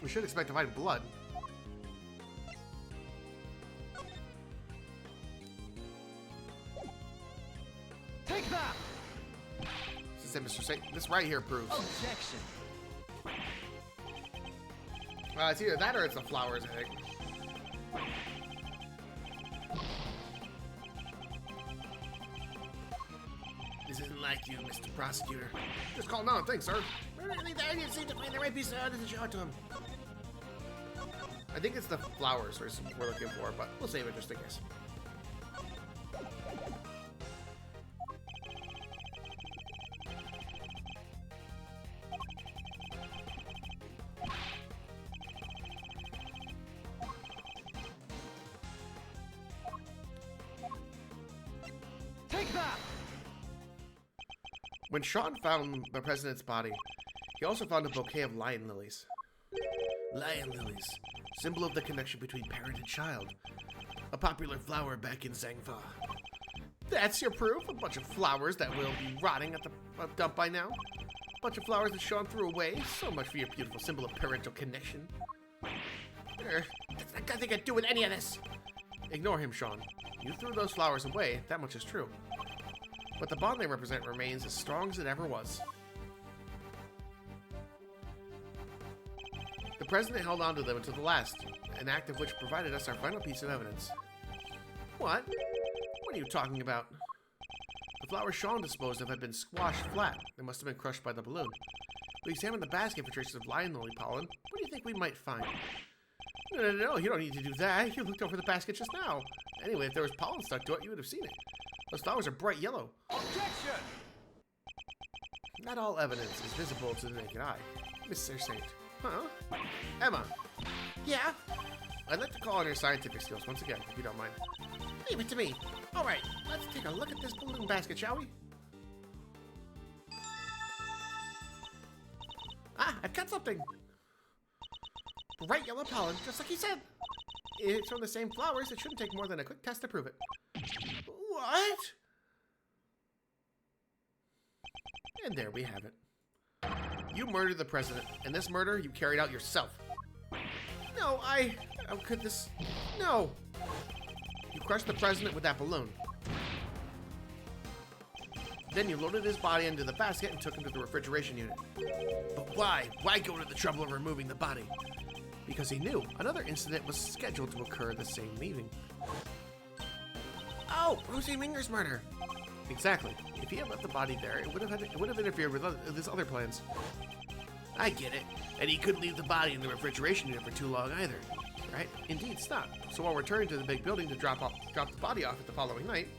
We should expect to find blood. Take that! This is Mr. Saint. This right here proves. Objection. It's either that or it's the flowers, I think. This isn't like you, Mr. Prosecutor. Just call no, thanks, sir. I think the idea seemed to find the right piece of evidence to show it to him. I think it's the flowers we're looking for, but we'll save it just in case. Take that! When Sean found the president's body, he also found a bouquet of lion lilies. Lion lilies, symbol of the connection between parent and child. A popular flower back in Zangfa. That's your proof? A bunch of flowers that will be rotting at the dump by now? A bunch of flowers that Sean threw away? So much for your beautiful symbol of parental connection. That's got nothing to do with any of this. Ignore him, Sean. You threw those flowers away, that much is true. But the bond they represent remains as strong as it ever was. The president held on to them until the last, an act of which provided us our final piece of evidence. What? What are you talking about? The flowers Sean disposed of had been squashed flat. They must have been crushed by the balloon. We examined the basket for traces of lion lily pollen. What do you think we might find? No, you don't need to do that. You looked over the basket just now. Anyway, if there was pollen stuck to it, you would have seen it. Those flowers are bright yellow. Objection! Not all evidence is visible to the naked eye. Mr. Saint. Huh? Emma. Yeah? I'd like to call on your scientific skills once again, if you don't mind. Leave it to me. All right, let's take a look at this balloon basket, shall we? Ah, I've got something. Bright yellow pollen, just like he said. It's from the same flowers. It shouldn't take more than a quick test to prove it. What? And there we have it. You murdered the president, and this murder you carried out yourself. No, how could this... No! You crushed the president with that balloon. Then you loaded his body into the basket and took him to the refrigeration unit. But why? Why go to the trouble of removing the body? Because he knew another incident was scheduled to occur the same evening. Oh, Rosie Minger's murder. Exactly. If he had left the body there, it would have interfered with his other plans. I get it. And he couldn't leave the body in the refrigeration unit for too long either. Right? Indeed, stop. So while returning to the big building to drop the body off at the following night,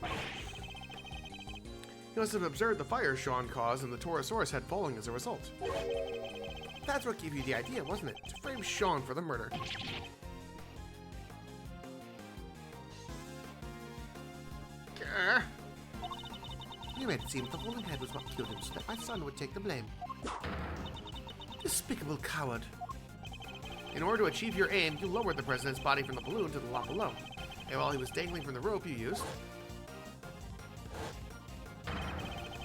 he must have observed the fire Sean caused and the Torosaurus head falling as a result. That's what gave you the idea, wasn't it? To frame Sean for the murder. Grr. You made it seem the falling head was what killed him, so that my son would take the blame. Despicable coward. In order to achieve your aim, you lowered the president's body from the balloon to the lot below. And while he was dangling from the rope you used,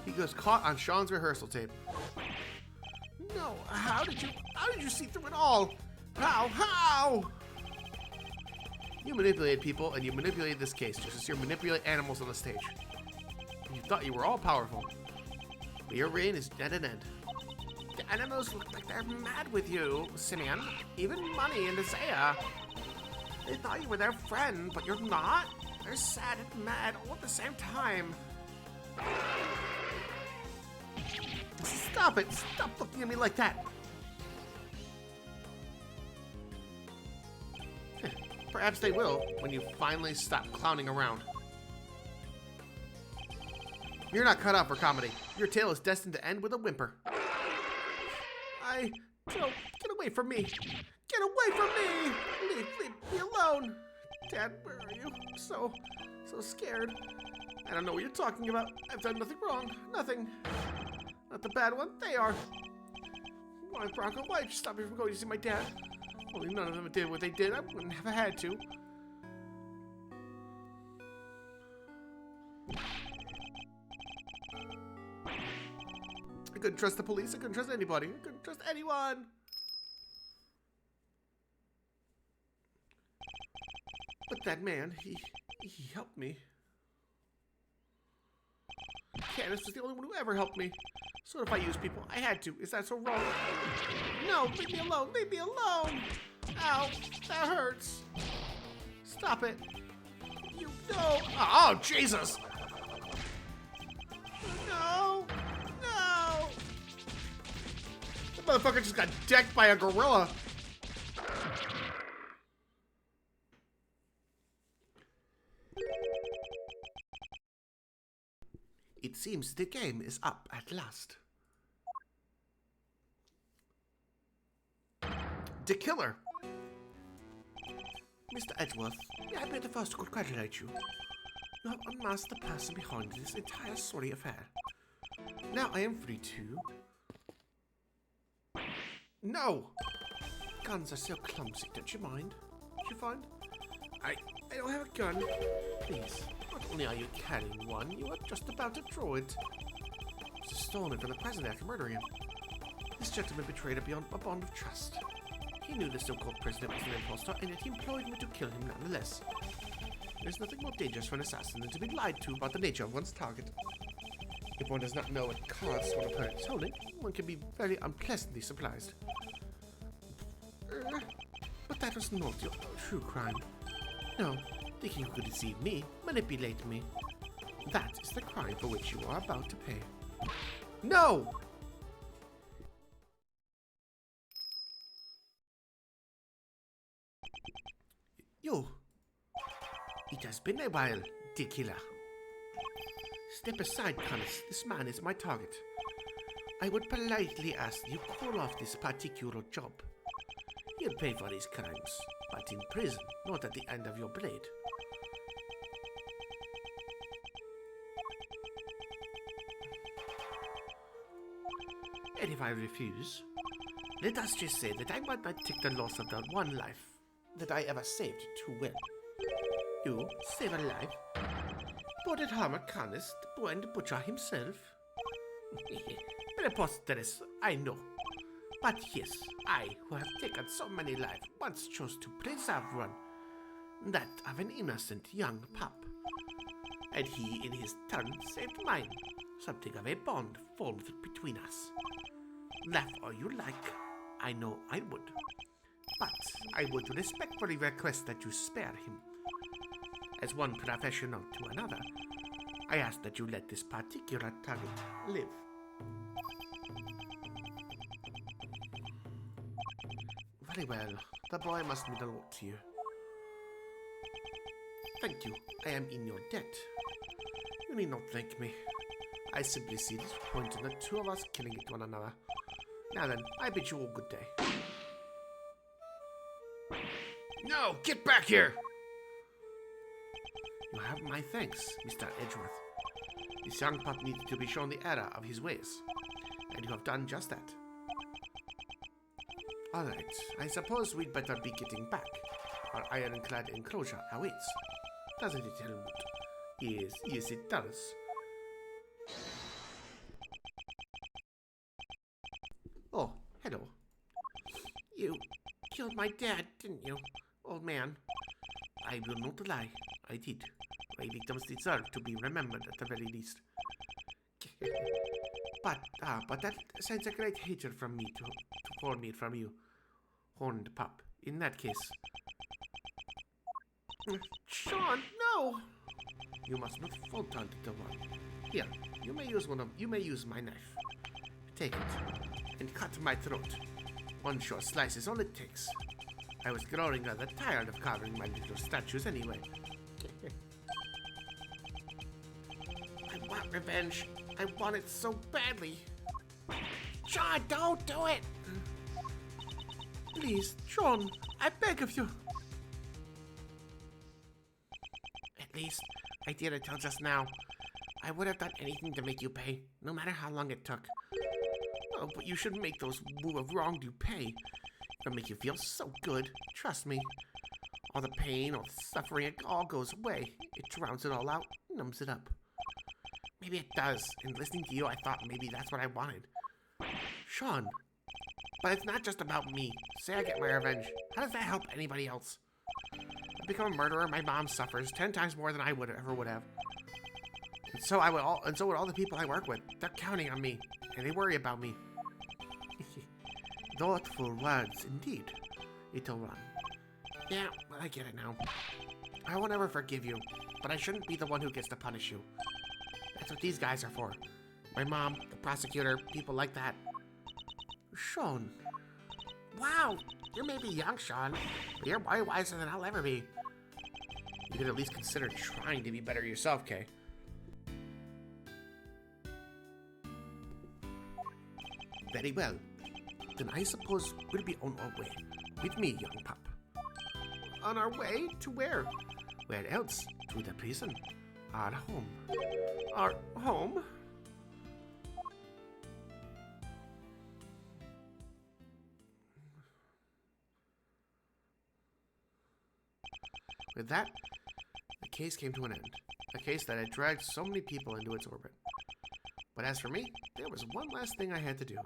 he was caught on Sean's rehearsal tape. No, how did you see through it all? How? You manipulated people, and you manipulated this case, just as you manipulate animals on the stage. You thought you were all powerful, but your reign is at an end. The animals look like they're mad with you, Simeon. Even Money and Isaiah. They thought you were their friend, but you're not. They're sad and mad all at the same time. Stop it! Stop looking at me like that! Perhaps they will when you finally stop clowning around. You're not cut out for comedy. Your tale is destined to end with a whimper. Don't get away from me! Get away from me! Leave me alone! Dad, where are you? I'm so scared. I don't know what you're talking about. I've done nothing wrong. Nothing. Not the bad one. They are. Why, Bronco? Why'd you stop me from going to see my dad? Only none of them did what they did. I wouldn't have had to. I couldn't trust the police. I couldn't trust anybody. I couldn't trust anyone. But that man, he helped me. Candace was the only one who ever helped me. So if I use people, I had to. Is that so wrong? No, leave me alone. Leave me alone. Ow, that hurts. Stop it. You know. Oh, Jesus. No. No. That motherfucker just got decked by a gorilla. It seems the game is up at last. The killer! Mr. Edgeworth, may I be the first to congratulate you? You have unmasked the person behind this entire sorry affair. Now I am free to... No! Guns are so clumsy, don't you mind? Do you find? I don't have a gun. Please. Not only are you carrying one, you are just about to draw it. It was stolen from the president after murdering him. This gentleman betrayed a bond of trust. He knew the so-called president was an impostor, and yet he employed me to kill him nonetheless. There's nothing more dangerous for an assassin than to be lied to about the nature of one's target. If one does not know what cards one opponent is holding, one can be very unpleasantly surprised. But that was not your true crime. No, thinking you could deceive me, manipulate me. That is the crime for which you are about to pay. No! You. It has been a while, dear killer. Step aside, Connors. This man is my target. I would politely ask you call off this particular job. You'll pay for these crimes, but in prison, not at the end of your blade. And if I refuse, let us just say that I might not take the loss of the one life that I ever saved too well. You save a life, but it harm Connors, the boy and the butcher himself. Preposterous, I know. But yes, I, who have taken so many lives, once chose to preserve one, that of an innocent young pup. And he, in his turn, saved mine. Something of a bond formed between us. Laugh all you like, I know I would. But I would respectfully request that you spare him. As one professional to another, I ask that you let this particular target live. Very well. The boy must mean a lot to you. Thank you. I am in your debt. You need not thank me. I simply see this point in the two of us killing one another. Now then, I bid you all good day. No! Get back here! You have my thanks, Mr. Edgeworth. This young pup needs to be shown the error of his ways. And you have done just that. Alright, I suppose we'd better be getting back. Our ironclad enclosure awaits. Doesn't it, Helmut? Yes, it does. Oh, hello. You killed my dad, didn't you, old man? I will not lie. I did. My victims deserve to be remembered at the very least. but that sends a great hatred from me for me from you, horned pup. In that case, Sean, no! You must not falter, little one. Here, you may use my knife. Take it, and cut my throat. One short slice is all it takes. I was growing rather tired of carving my little statues anyway. I want revenge. I want it so badly. Sean, don't do it! Please, Sean, I beg of you. At least, I did until just now. I would have done anything to make you pay, no matter how long it took. Oh, but you should make those who have wronged you pay. It'll make you feel so good. Trust me. All the pain, all the suffering, it all goes away. It drowns it all out, numbs it up. Maybe it does, and listening to you, I thought maybe that's what I wanted. Sean, but it's not just about me. Say I get my revenge. How does that help anybody else? I become a murderer, my mom suffers 10 times more than I would have. And so would all the people I work with. They're counting on me, and they worry about me. Thoughtful words, indeed, little one. Yeah, well, I get it now. I won't ever forgive you, but I shouldn't be the one who gets to punish you. That's what these guys are for. My mom, the prosecutor, people like that. Sean. Wow, you may be young, Sean, but you're way wiser than I'll ever be. You could at least consider trying to be better yourself, Kay. Very well. Then I suppose we'll be on our way. With me, young pup. On our way? To where? Where else? To the prison. Our home. Our home? With that, the case came to an end. A case that had dragged so many people into its orbit. But as for me, there was one last thing I had to do.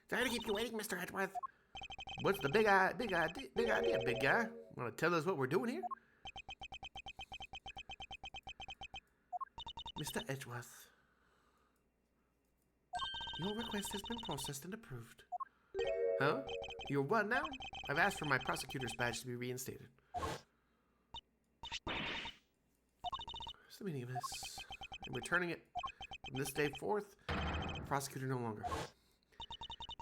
Sorry to keep you waiting, Mr. Edgeworth. What's the big idea, big guy? Want to tell us what we're doing here? Mr. Edgeworth, your request has been processed and approved. Huh? You're what now? I've asked for my prosecutor's badge to be reinstated. What's the meaning of this? I'm returning it from this day forth. Prosecutor no longer.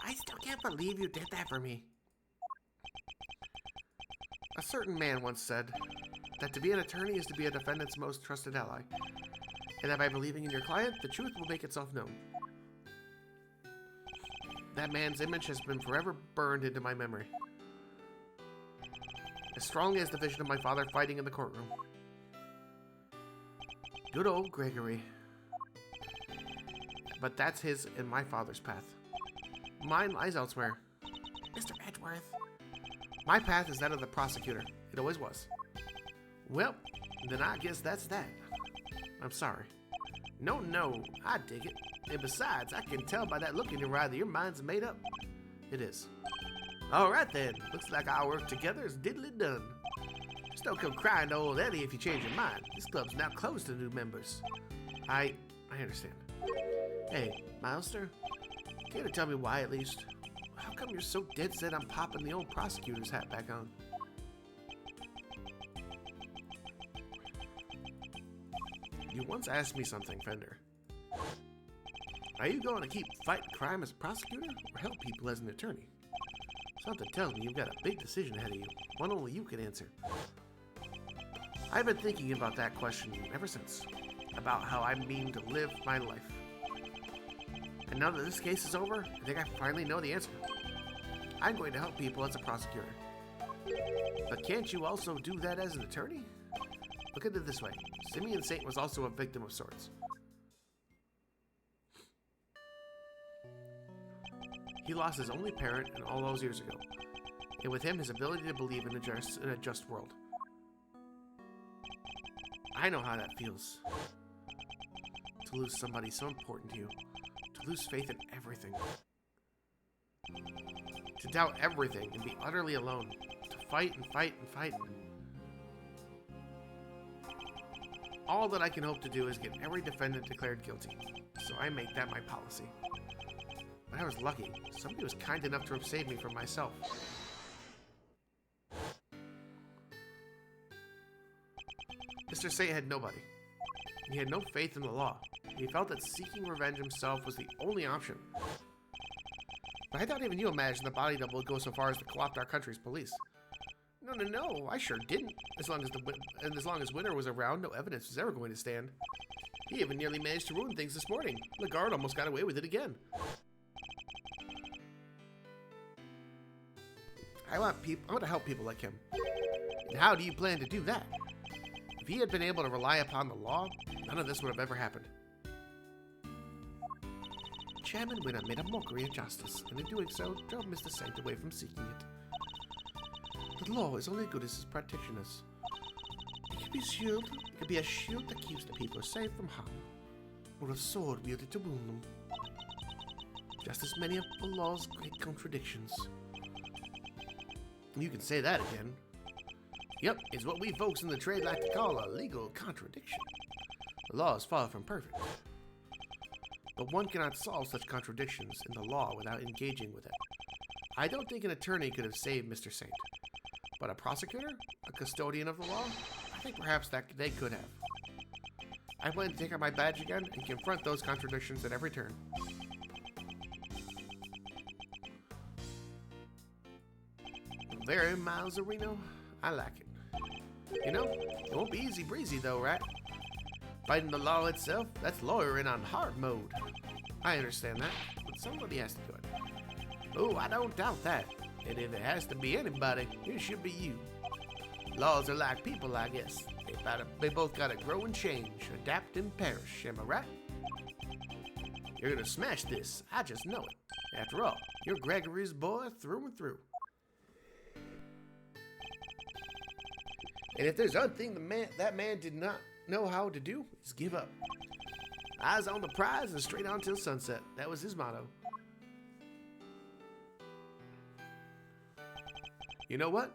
I still can't believe you did that for me. A certain man once said that to be an attorney is to be a defendant's most trusted ally, and that by believing in your client, the truth will make itself known. That man's image has been forever burned into my memory, as strongly as the vision of my father fighting in the courtroom. Good old Gregory. But that's his and my father's path. Mine lies elsewhere. Mr. Edgeworth. My path is that of the prosecutor. It always was. Well, then I guess that's that. I'm sorry. No, I dig it. And besides, I can tell by that look in your eye that your mind's made up. It is. Alright then, looks like our work together is diddly done. Just don't come crying to old Eddie if you change your mind. This club's now closed to new members. I understand. Hey, Milester, care to tell me why at least? How come you're so dead set on popping the old prosecutor's hat back on? You once asked me something, Fender. Are you going to keep fighting crime as a prosecutor or help people as an attorney? Something tells me you've got a big decision ahead of you, one only you can answer. I've been thinking about that question ever since, about how I mean to live my life. And now that this case is over, I think I finally know the answer. I'm going to help people as a prosecutor. But can't you also do that as an attorney? Look at it this way. Simeon Saint was also a victim of sorts. He lost his only parent and all those years ago, and with him his ability to believe in a just world. I know how that feels. To lose somebody so important to you. To lose faith in everything. To doubt everything and be utterly alone. To fight and fight and fight. All that I can hope to do is get every defendant declared guilty, so I make that my policy. But I was lucky. Somebody was kind enough to have saved me from myself. Mr. Saint had nobody. He had no faith in the law. He felt that seeking revenge himself was the only option. But I doubt even you imagined the body double would go so far as to co-opt our country's police. No, I sure didn't. As long as Winter was around, no evidence was ever going to stand. He even nearly managed to ruin things this morning. The guard almost got away with it again. I want to help people like him. And how do you plan to do that? If he had been able to rely upon the law, none of this would have ever happened. Chairman Winner made a mockery of justice, and in doing so, drove Mr. Saint away from seeking it. The law is only as good as its practitioners. It can be a shield that keeps the people safe from harm, or a sword wielded to wound them. Just as many of the law's great contradictions. You can say that again. Yep, it's what we folks in the trade like to call a legal contradiction. The law is far from perfect. But one cannot solve such contradictions in the law without engaging with it. I don't think an attorney could have saved Mr. Saint. But a prosecutor? A custodian of the law? I think perhaps that they could have. I plan to take out my badge again and confront those contradictions at every turn. Very Miles Areno. I like it. You know, it won't be easy breezy though, right? Fighting the law itself, that's lawyering on hard mode. I understand that, but somebody has to do it. Oh, I don't doubt that. And if it has to be anybody, it should be you. Laws are like people, I guess. They both gotta grow and change, adapt and perish, am I right? You're gonna smash this, I just know it. After all, you're Gregory's boy through and through. And if there's one thing that man did not know how to do, is give up. Eyes on the prize and straight on till sunset. That was his motto. You know what?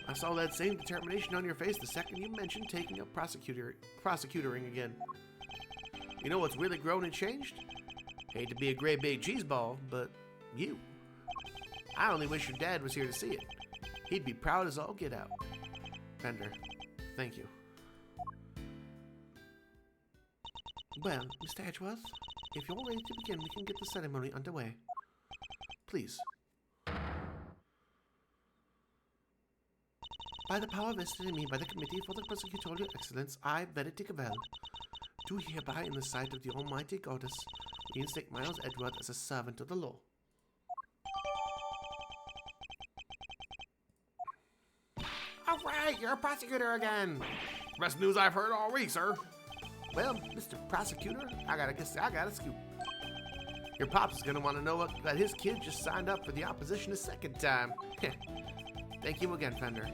I saw that same determination on your face the second you mentioned taking up prosecutoring again. You know what's really grown and changed? Hate to be a great big cheese ball, but you. I only wish your dad was here to see it. He'd be proud as all get out. Fender, thank you. Well, Mr. Edgeworth, if you're ready to begin, we can get the ceremony underway. Please. By the power vested in me by the Committee for the Prosecutorial Excellence, I, Benedict Cavell, do hereby, in the sight of the Almighty Goddess, reinstate Miles Edgeworth as a servant of the law. All right, you're a prosecutor again. Best news I've heard all week, sir. Well, Mr. Prosecutor, I got a scoop. Your pops is gonna want to know that his kid just signed up for the opposition a second time. Thank you again, Fender,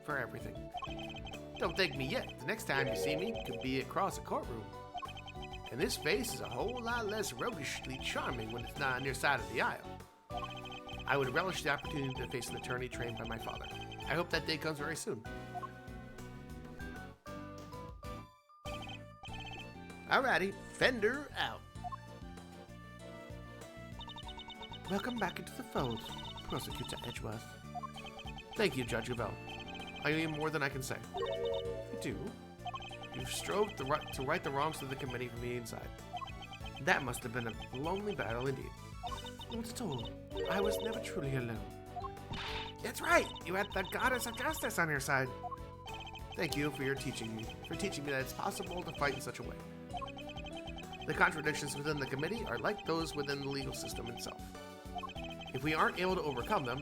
for everything. Don't thank me yet. The next time you see me could be across a courtroom. And this face is a whole lot less roguishly charming when it's not on your side of the aisle. I would relish the opportunity to face an attorney trained by my father. I hope that day comes very soon. Alrighty, Fender out. Welcome back into the fold, Prosecutor Edgeworth. Thank you, Judge Cavell. I owe you more than I can say. You do? You've strove to right the wrongs of the committee from the inside. That must have been a lonely battle indeed. Not at all. I was never truly alone. That's right! You had the goddess of justice on your side. Thank you for teaching me that it's possible to fight in such a way. The contradictions within the committee are like those within the legal system itself. If we aren't able to overcome them,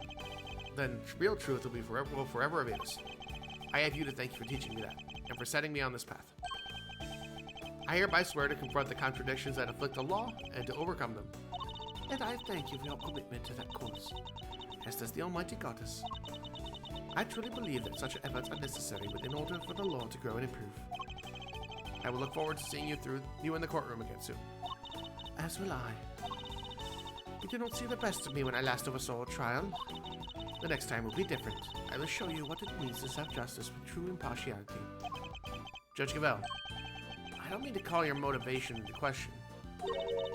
then real truth will forever evade us. I have you to thank you for teaching me that, and for setting me on this path. I hereby swear to confront the contradictions that afflict the law, and to overcome them. And I thank you for your commitment to that cause, as does the Almighty Goddess. I truly believe that such efforts are necessary in order for the law to grow and improve. I will look forward to seeing you in the courtroom again soon. As will I. You did not see the best of me when I last oversaw a trial. The next time will be different. I will show you what it means to serve justice with true impartiality. Judge Cavell, don't mean to call your motivation into question.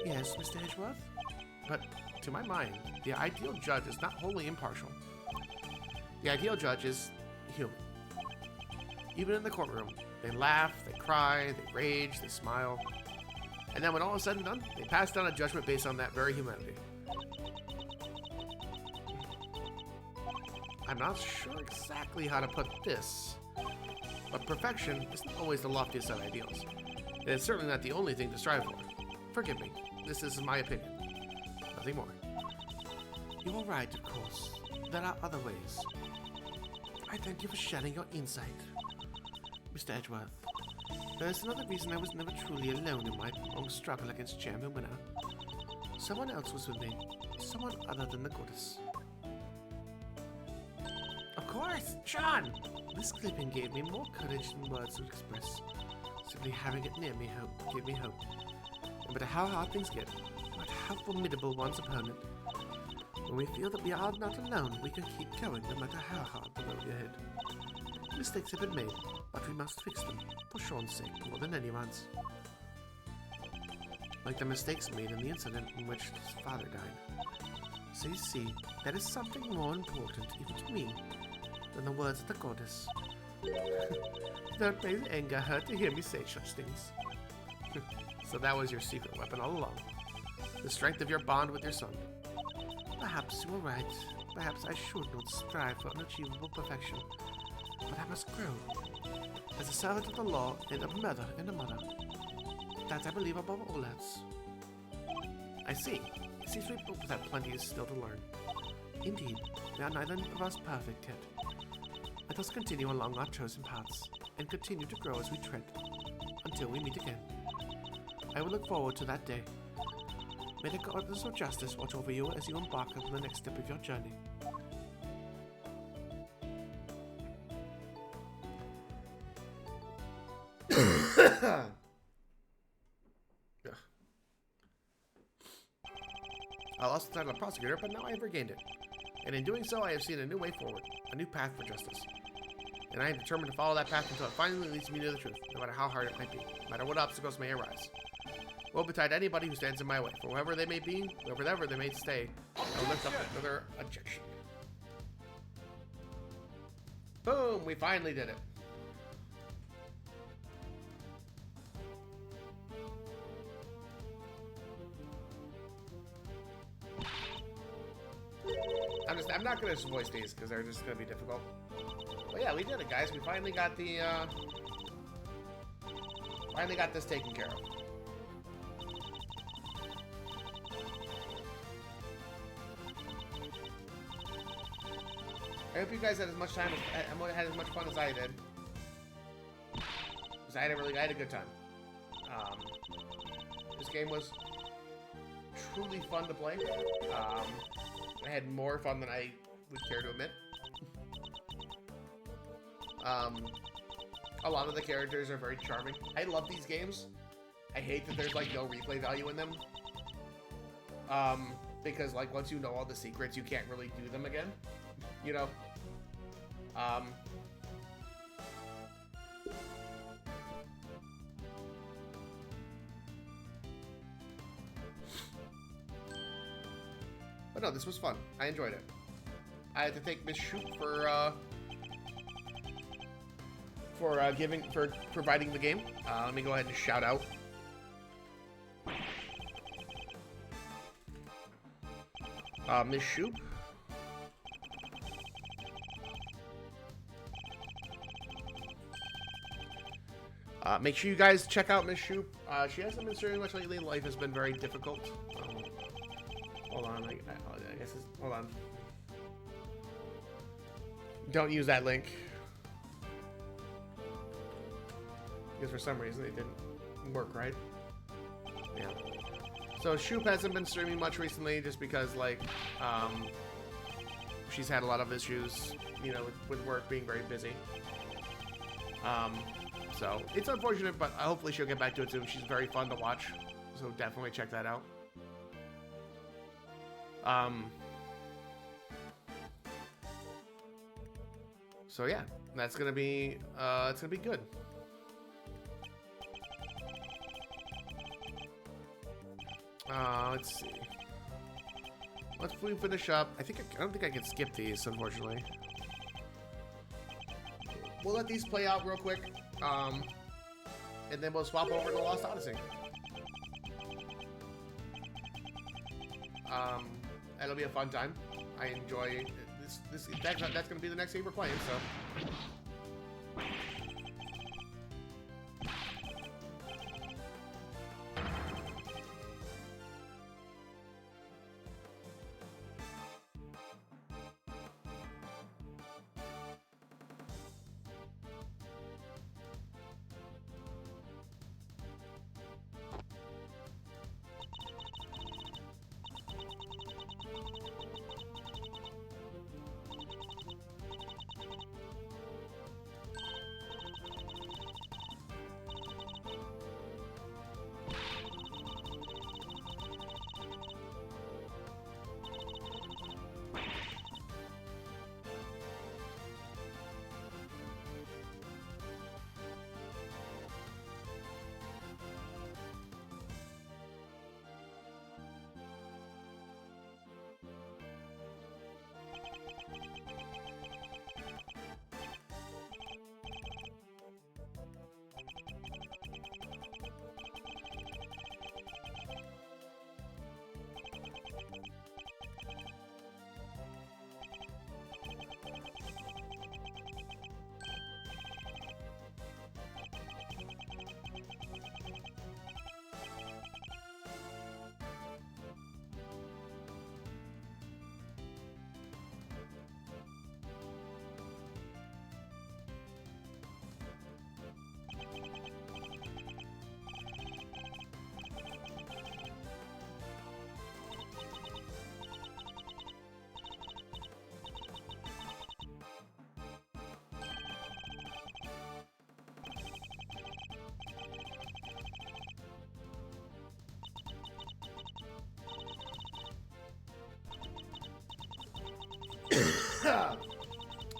Yes, Mr. Edgeworth? But to my mind, the ideal judge is not wholly impartial. The ideal judge is human. Even in the courtroom, they laugh, they cry, they rage, they smile. And then when all is said and done, they pass down a judgment based on that very humanity. I'm not sure exactly how to put this, but perfection isn't always the loftiest of ideals. And it's certainly not the only thing to strive for. Forgive me, this is my opinion. Nothing more. You are right, of course. There are other ways. I thank you for sharing your insight. Mr. Edgeworth, there is another reason I was never truly alone in my long struggle against Chairman Winner. Someone else was with me. Someone other than the goddess. Of course, John! This clipping gave me more courage than words would express. Simply having it near me gave me hope. No matter how hard things get, no matter how formidable one's opponent, when we feel that we are not alone, we can keep going no matter how hard the road ahead. Mistakes have been made, but we must fix them, for Sean's sake more than anyone's. Like the mistakes made in the incident in which his father died. So you see, that is something more important, even to me, than the words of the goddess. Don't make anger hurt to hear me say such things. So that was your secret weapon all along. The strength of your bond with your son. Perhaps you were right. Perhaps I should not strive for unachievable perfection. But I must grow. As a servant of the law and a mother and a mother. That I believe above all else. I see. It seems we both have plenty still to learn. Indeed, we are neither of us perfect yet. Let us continue along our chosen paths, and continue to grow as we tread, until we meet again. I will look forward to that day. May the goddess of justice watch over you as you embark on the next step of your journey. I lost the title of prosecutor, but now I have regained it. And in doing so, I have seen a new way forward, a new path for justice. And I am determined to follow that path until it finally leads me to the truth, no matter how hard it might be, no matter what obstacles may arise. Woe betide anybody who stands in my way, for whoever they may be, wherever they may stay, I will lift up another objection. Boom! We finally did it. I'm not gonna voice these because they're just gonna be difficult. But yeah, we did it, guys. We finally got the this taken care of. I hope you guys had as much time as had as much fun as I did. Because I had a good time. This game was truly fun to play. I had more fun than I would care to admit. A lot of the characters are very charming. I love these games. I hate that there's like no replay value in them. Because like once you know all the secrets, you can't really do them again. You know? But no, this was fun. I enjoyed it. I had to thank Miss Shoop for providing the game. Let me go ahead and shout out. Miss Shoop. Make sure you guys check out Miss Shoop. She hasn't been streaming much lately. Life has been very difficult. Hold on, I guess it's, hold on. Don't use that link. Because for some reason it didn't work right. Yeah. So Shoop hasn't been streaming much recently just because like, she's had a lot of issues, you know, with work being very busy. So it's unfortunate, but hopefully she'll get back to it soon. She's very fun to watch, so definitely check that out. So yeah, that's gonna be it's gonna be good. Let's see. Let's finish up. I don't think I can skip these, unfortunately. We'll let these play out real quick, and then we'll swap over to Lost Odyssey. That'll be a fun time. I enjoy this. That's gonna be the next game we're playing. So.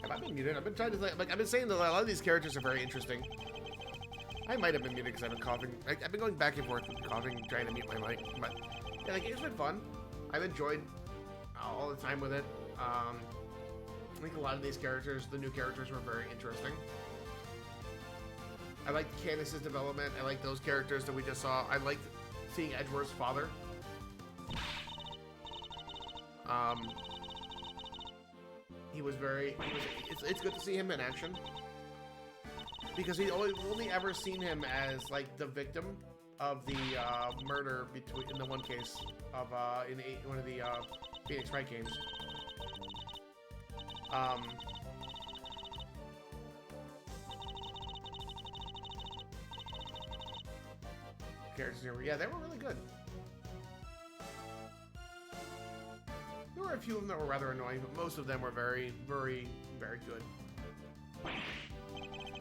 Have I been muted? I've been trying to like I've been saying that a lot of these characters are very interesting. I might have been muted because I've been coughing. I've been going back and forth with coughing, trying to mute my mic. But yeah, like it's been fun. I've enjoyed all the time with it. I think a lot of these characters, the new characters, were very interesting. I liked Candace's development. I like those characters that we just saw. I liked seeing Edgeworth's father. It's good to see him in action because we only ever seen him as like the victim of the murder in the one case of in one of the Phoenix Wright games. Characters here, yeah, they were really good. There were a few of them that were rather annoying, but most of them were very, very, very good.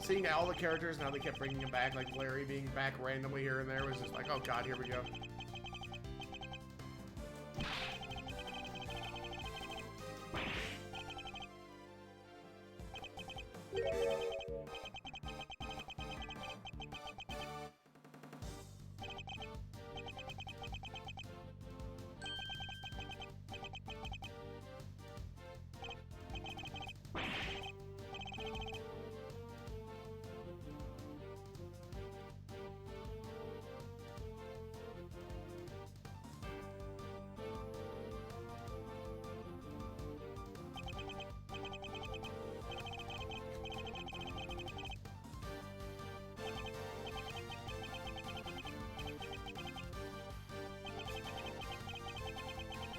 Seeing all the characters, now they kept bringing them back, like Larry being back randomly here and there, was just like, oh god, here we go.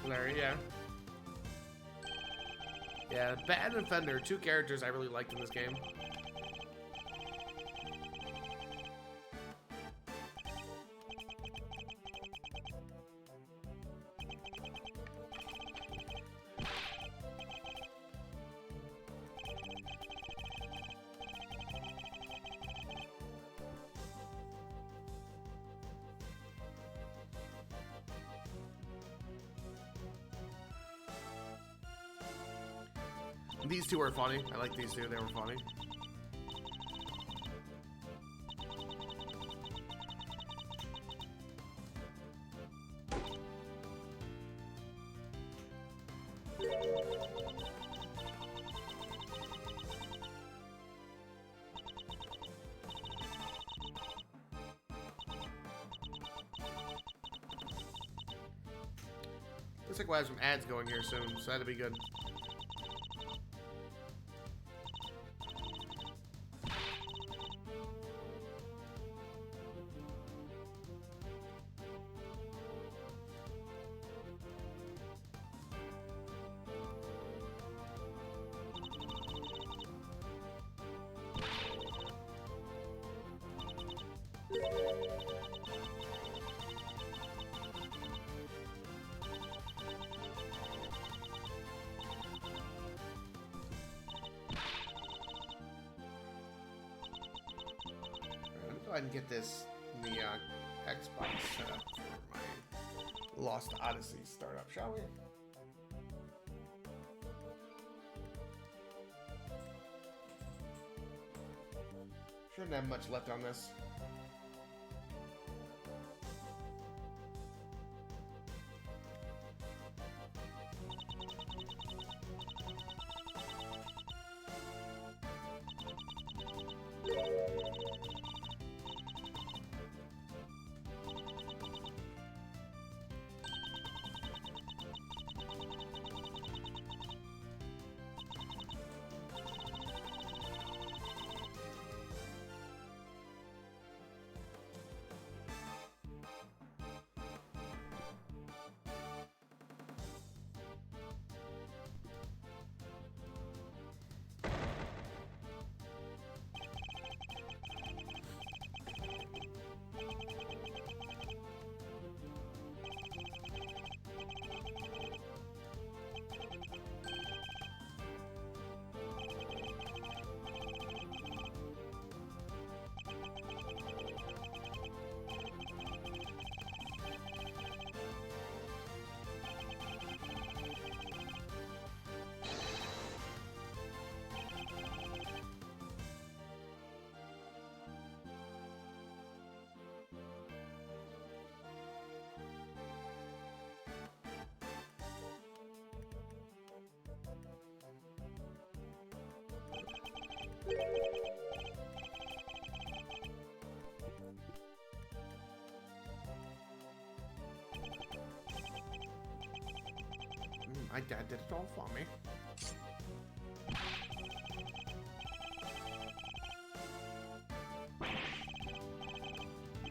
Larry, yeah. Yeah, Bat and Fender, two characters I really liked in this game. These two are funny. I like these two. They were funny. Looks like we'll have some ads going here soon, so that'll be good. Go ahead and get this in the Xbox set up for my Lost Odyssey startup, shall we? Shouldn't have much left on this. My dad did it all for me.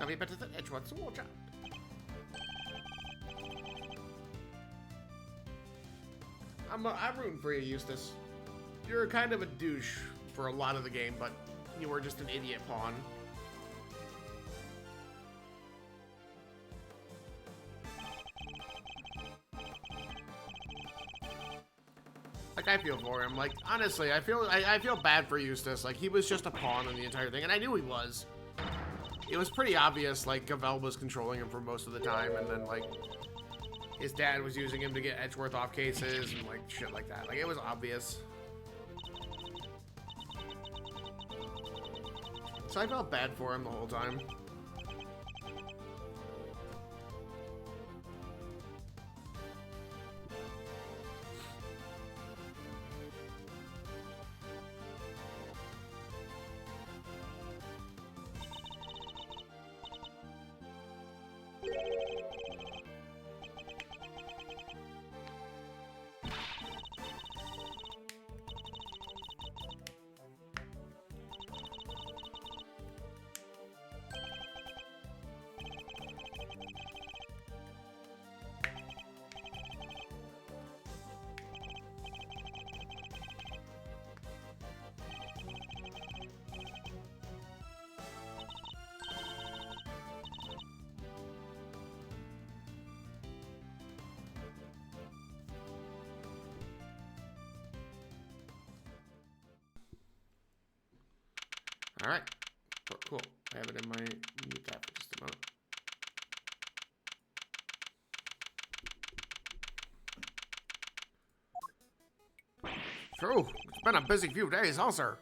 Now we better than Edgeworth's water. I'm rooting for you, Eustace. You're kind of a douche for a lot of the game, but you were just an idiot pawn. Like, I feel for him. Like, honestly, I feel bad for Eustace. Like, he was just a pawn in the entire thing, and I knew he was. It was pretty obvious, like, Gavel was controlling him for most of the time, and then, like, his dad was using him to get Edgeworth off cases and, like, shit like that. Like, it was obvious. So I felt bad for him the whole time. All right, cool. I have it in my mute tab for just a moment. True, it's been a busy few days, huh, sir?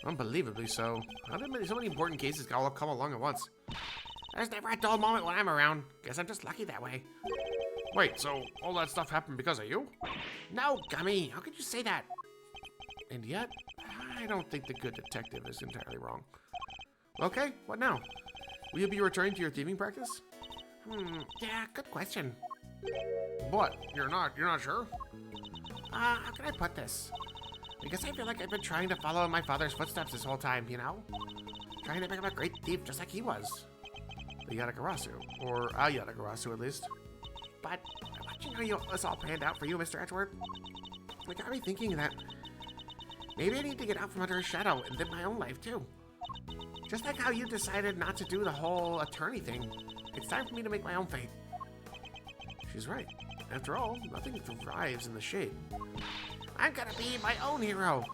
Unbelievably so. How did so many important cases all come along at once? There's never a dull moment when I'm around. Guess I'm just lucky that way. Wait, so all that stuff happened because of you? No, Gummy, how could you say that? And yet, I don't think the good detective is entirely wrong. Okay, what now? Will you be returning to your thieving practice? Yeah, good question. What? You're not sure? How can I put this? Because I feel like I've been trying to follow in my father's footsteps this whole time, you know? Trying to become a great thief just like he was. The Yatagarasu, or a Yatagarasu at least. But watching how this all panned out for you, Mr. Edgeworth, it got me thinking that maybe I need to get out from under his shadow and live my own life too. Just like how you decided not to do the whole attorney thing, it's time for me to make my own fate. She's right. After all, nothing thrives in the shade. I'm gonna be my own hero.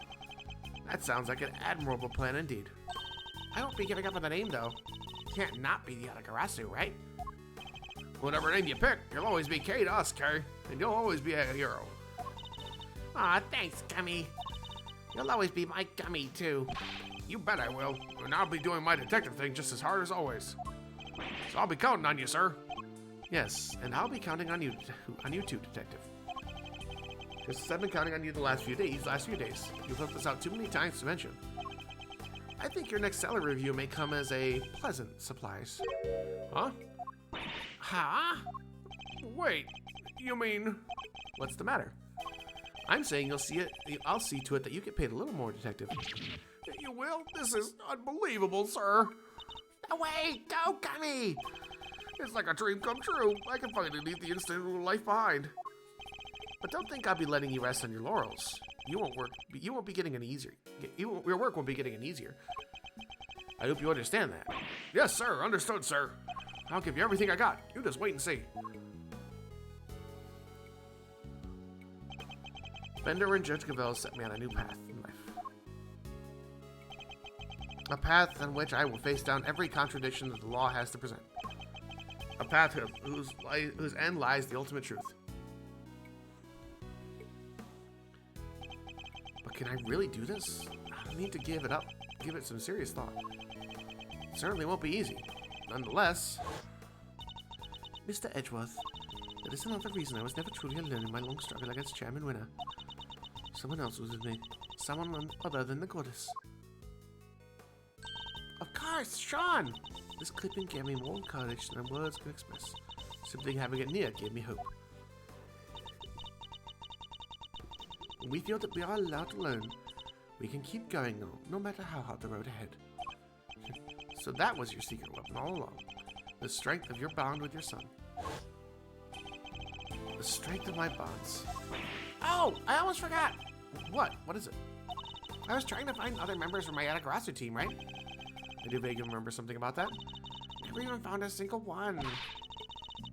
That sounds like an admirable plan indeed. I won't be giving up on the name though. Can't not be the Yatagarasu, right? Whatever name you pick, you'll always be K to us, Kay, and you'll always be a hero. Aw, thanks, Gummy. You'll always be my Gummy, too. You bet I will, and I'll be doing my detective thing just as hard as always. So I'll be counting on you, sir. Yes, and I'll be counting on you too, detective. Just as I've been counting on you the last few days. You've helped us out too many times to mention. I think your next salary review may come as a pleasant surprise. Huh? Huh? Wait, you mean... What's the matter? I'm saying I'll see to it that you get paid a little more, detective. You will? This is unbelievable, sir. No way! Go, Gummy! It's like a dream come true. I can finally leave the instant life behind. But don't think I'll be letting you rest on your laurels. You won't be getting any easier. Your work won't be getting any easier. I hope you understand that. Yes, sir. Understood, sir. I'll give you everything I got. You just wait and see. Bender and Judge Cavell set me on a new path in life. A path on which I will face down every contradiction that the law has to present. A path whose end lies the ultimate truth. But can I really do this? I need to give it up. Give it some serious thought. It certainly won't be easy. Nonetheless... Mr. Edgeworth, that is another reason I was never truly alone in my long struggle against Chairman Winner. Someone else was with me. Someone other than the goddess. Of course, Sean! This clipping gave me more courage than words could express. Simply having it near gave me hope. When we feel that we are allowed to learn, we can keep going no matter how hard the road ahead. So that was your secret weapon all along. The strength of your bond with your son. The strength of my bonds. Oh, I almost forgot! What? What is it? I was trying to find other members from my Yatagarasu team, right? I do vaguely remember something about that. Never even found a single one.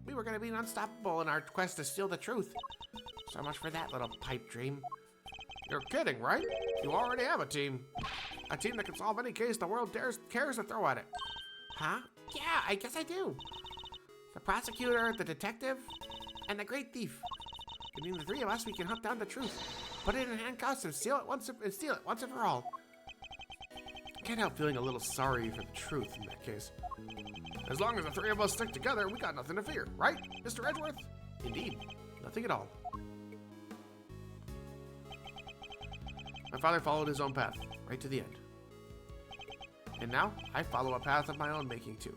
We were gonna be unstoppable in our quest to steal the truth. So much for that little pipe dream. You're kidding, right? You already have a team. A team that can solve any case the world cares to throw at it. Huh? Yeah, I guess I do. The prosecutor, the detective, and the great thief. Between the three of us, we can hunt down the truth, put it in handcuffs, and steal it once and for all. I can't help feeling a little sorry for the truth in that case. As long as the three of us stick together, we got nothing to fear, right, Mr. Edgeworth? Indeed, nothing at all. My father followed his own path, right to the end. And now, I follow a path of my own making too.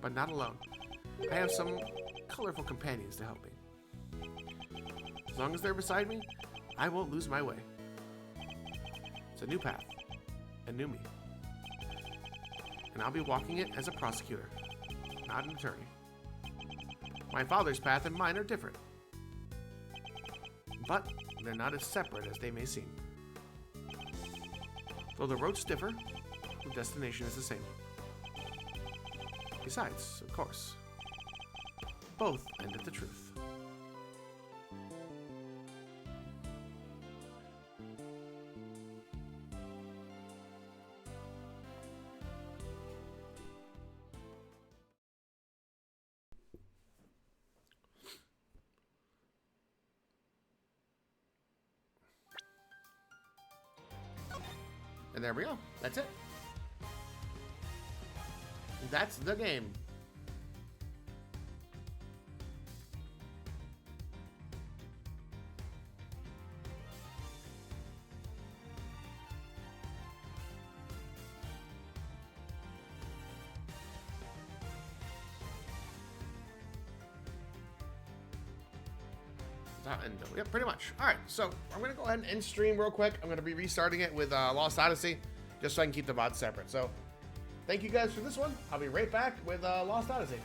But not alone. I have some colorful companions to help me. As long as they're beside me, I won't lose my way. It's a new path, a new me. And I'll be walking it as a prosecutor, not an attorney. My father's path and mine are different. But they're not as separate as they may seem. Though the roads differ, the destination is the same. Besides, of course, both end at the truth. And there we go. That's it. That's the game. Yeah, pretty much. All right, so I'm gonna go ahead and end stream real quick. I'm gonna be restarting it with Lost Odyssey, just so I can keep the VODs separate. So, thank you guys for this one. I'll be right back with Lost Odyssey.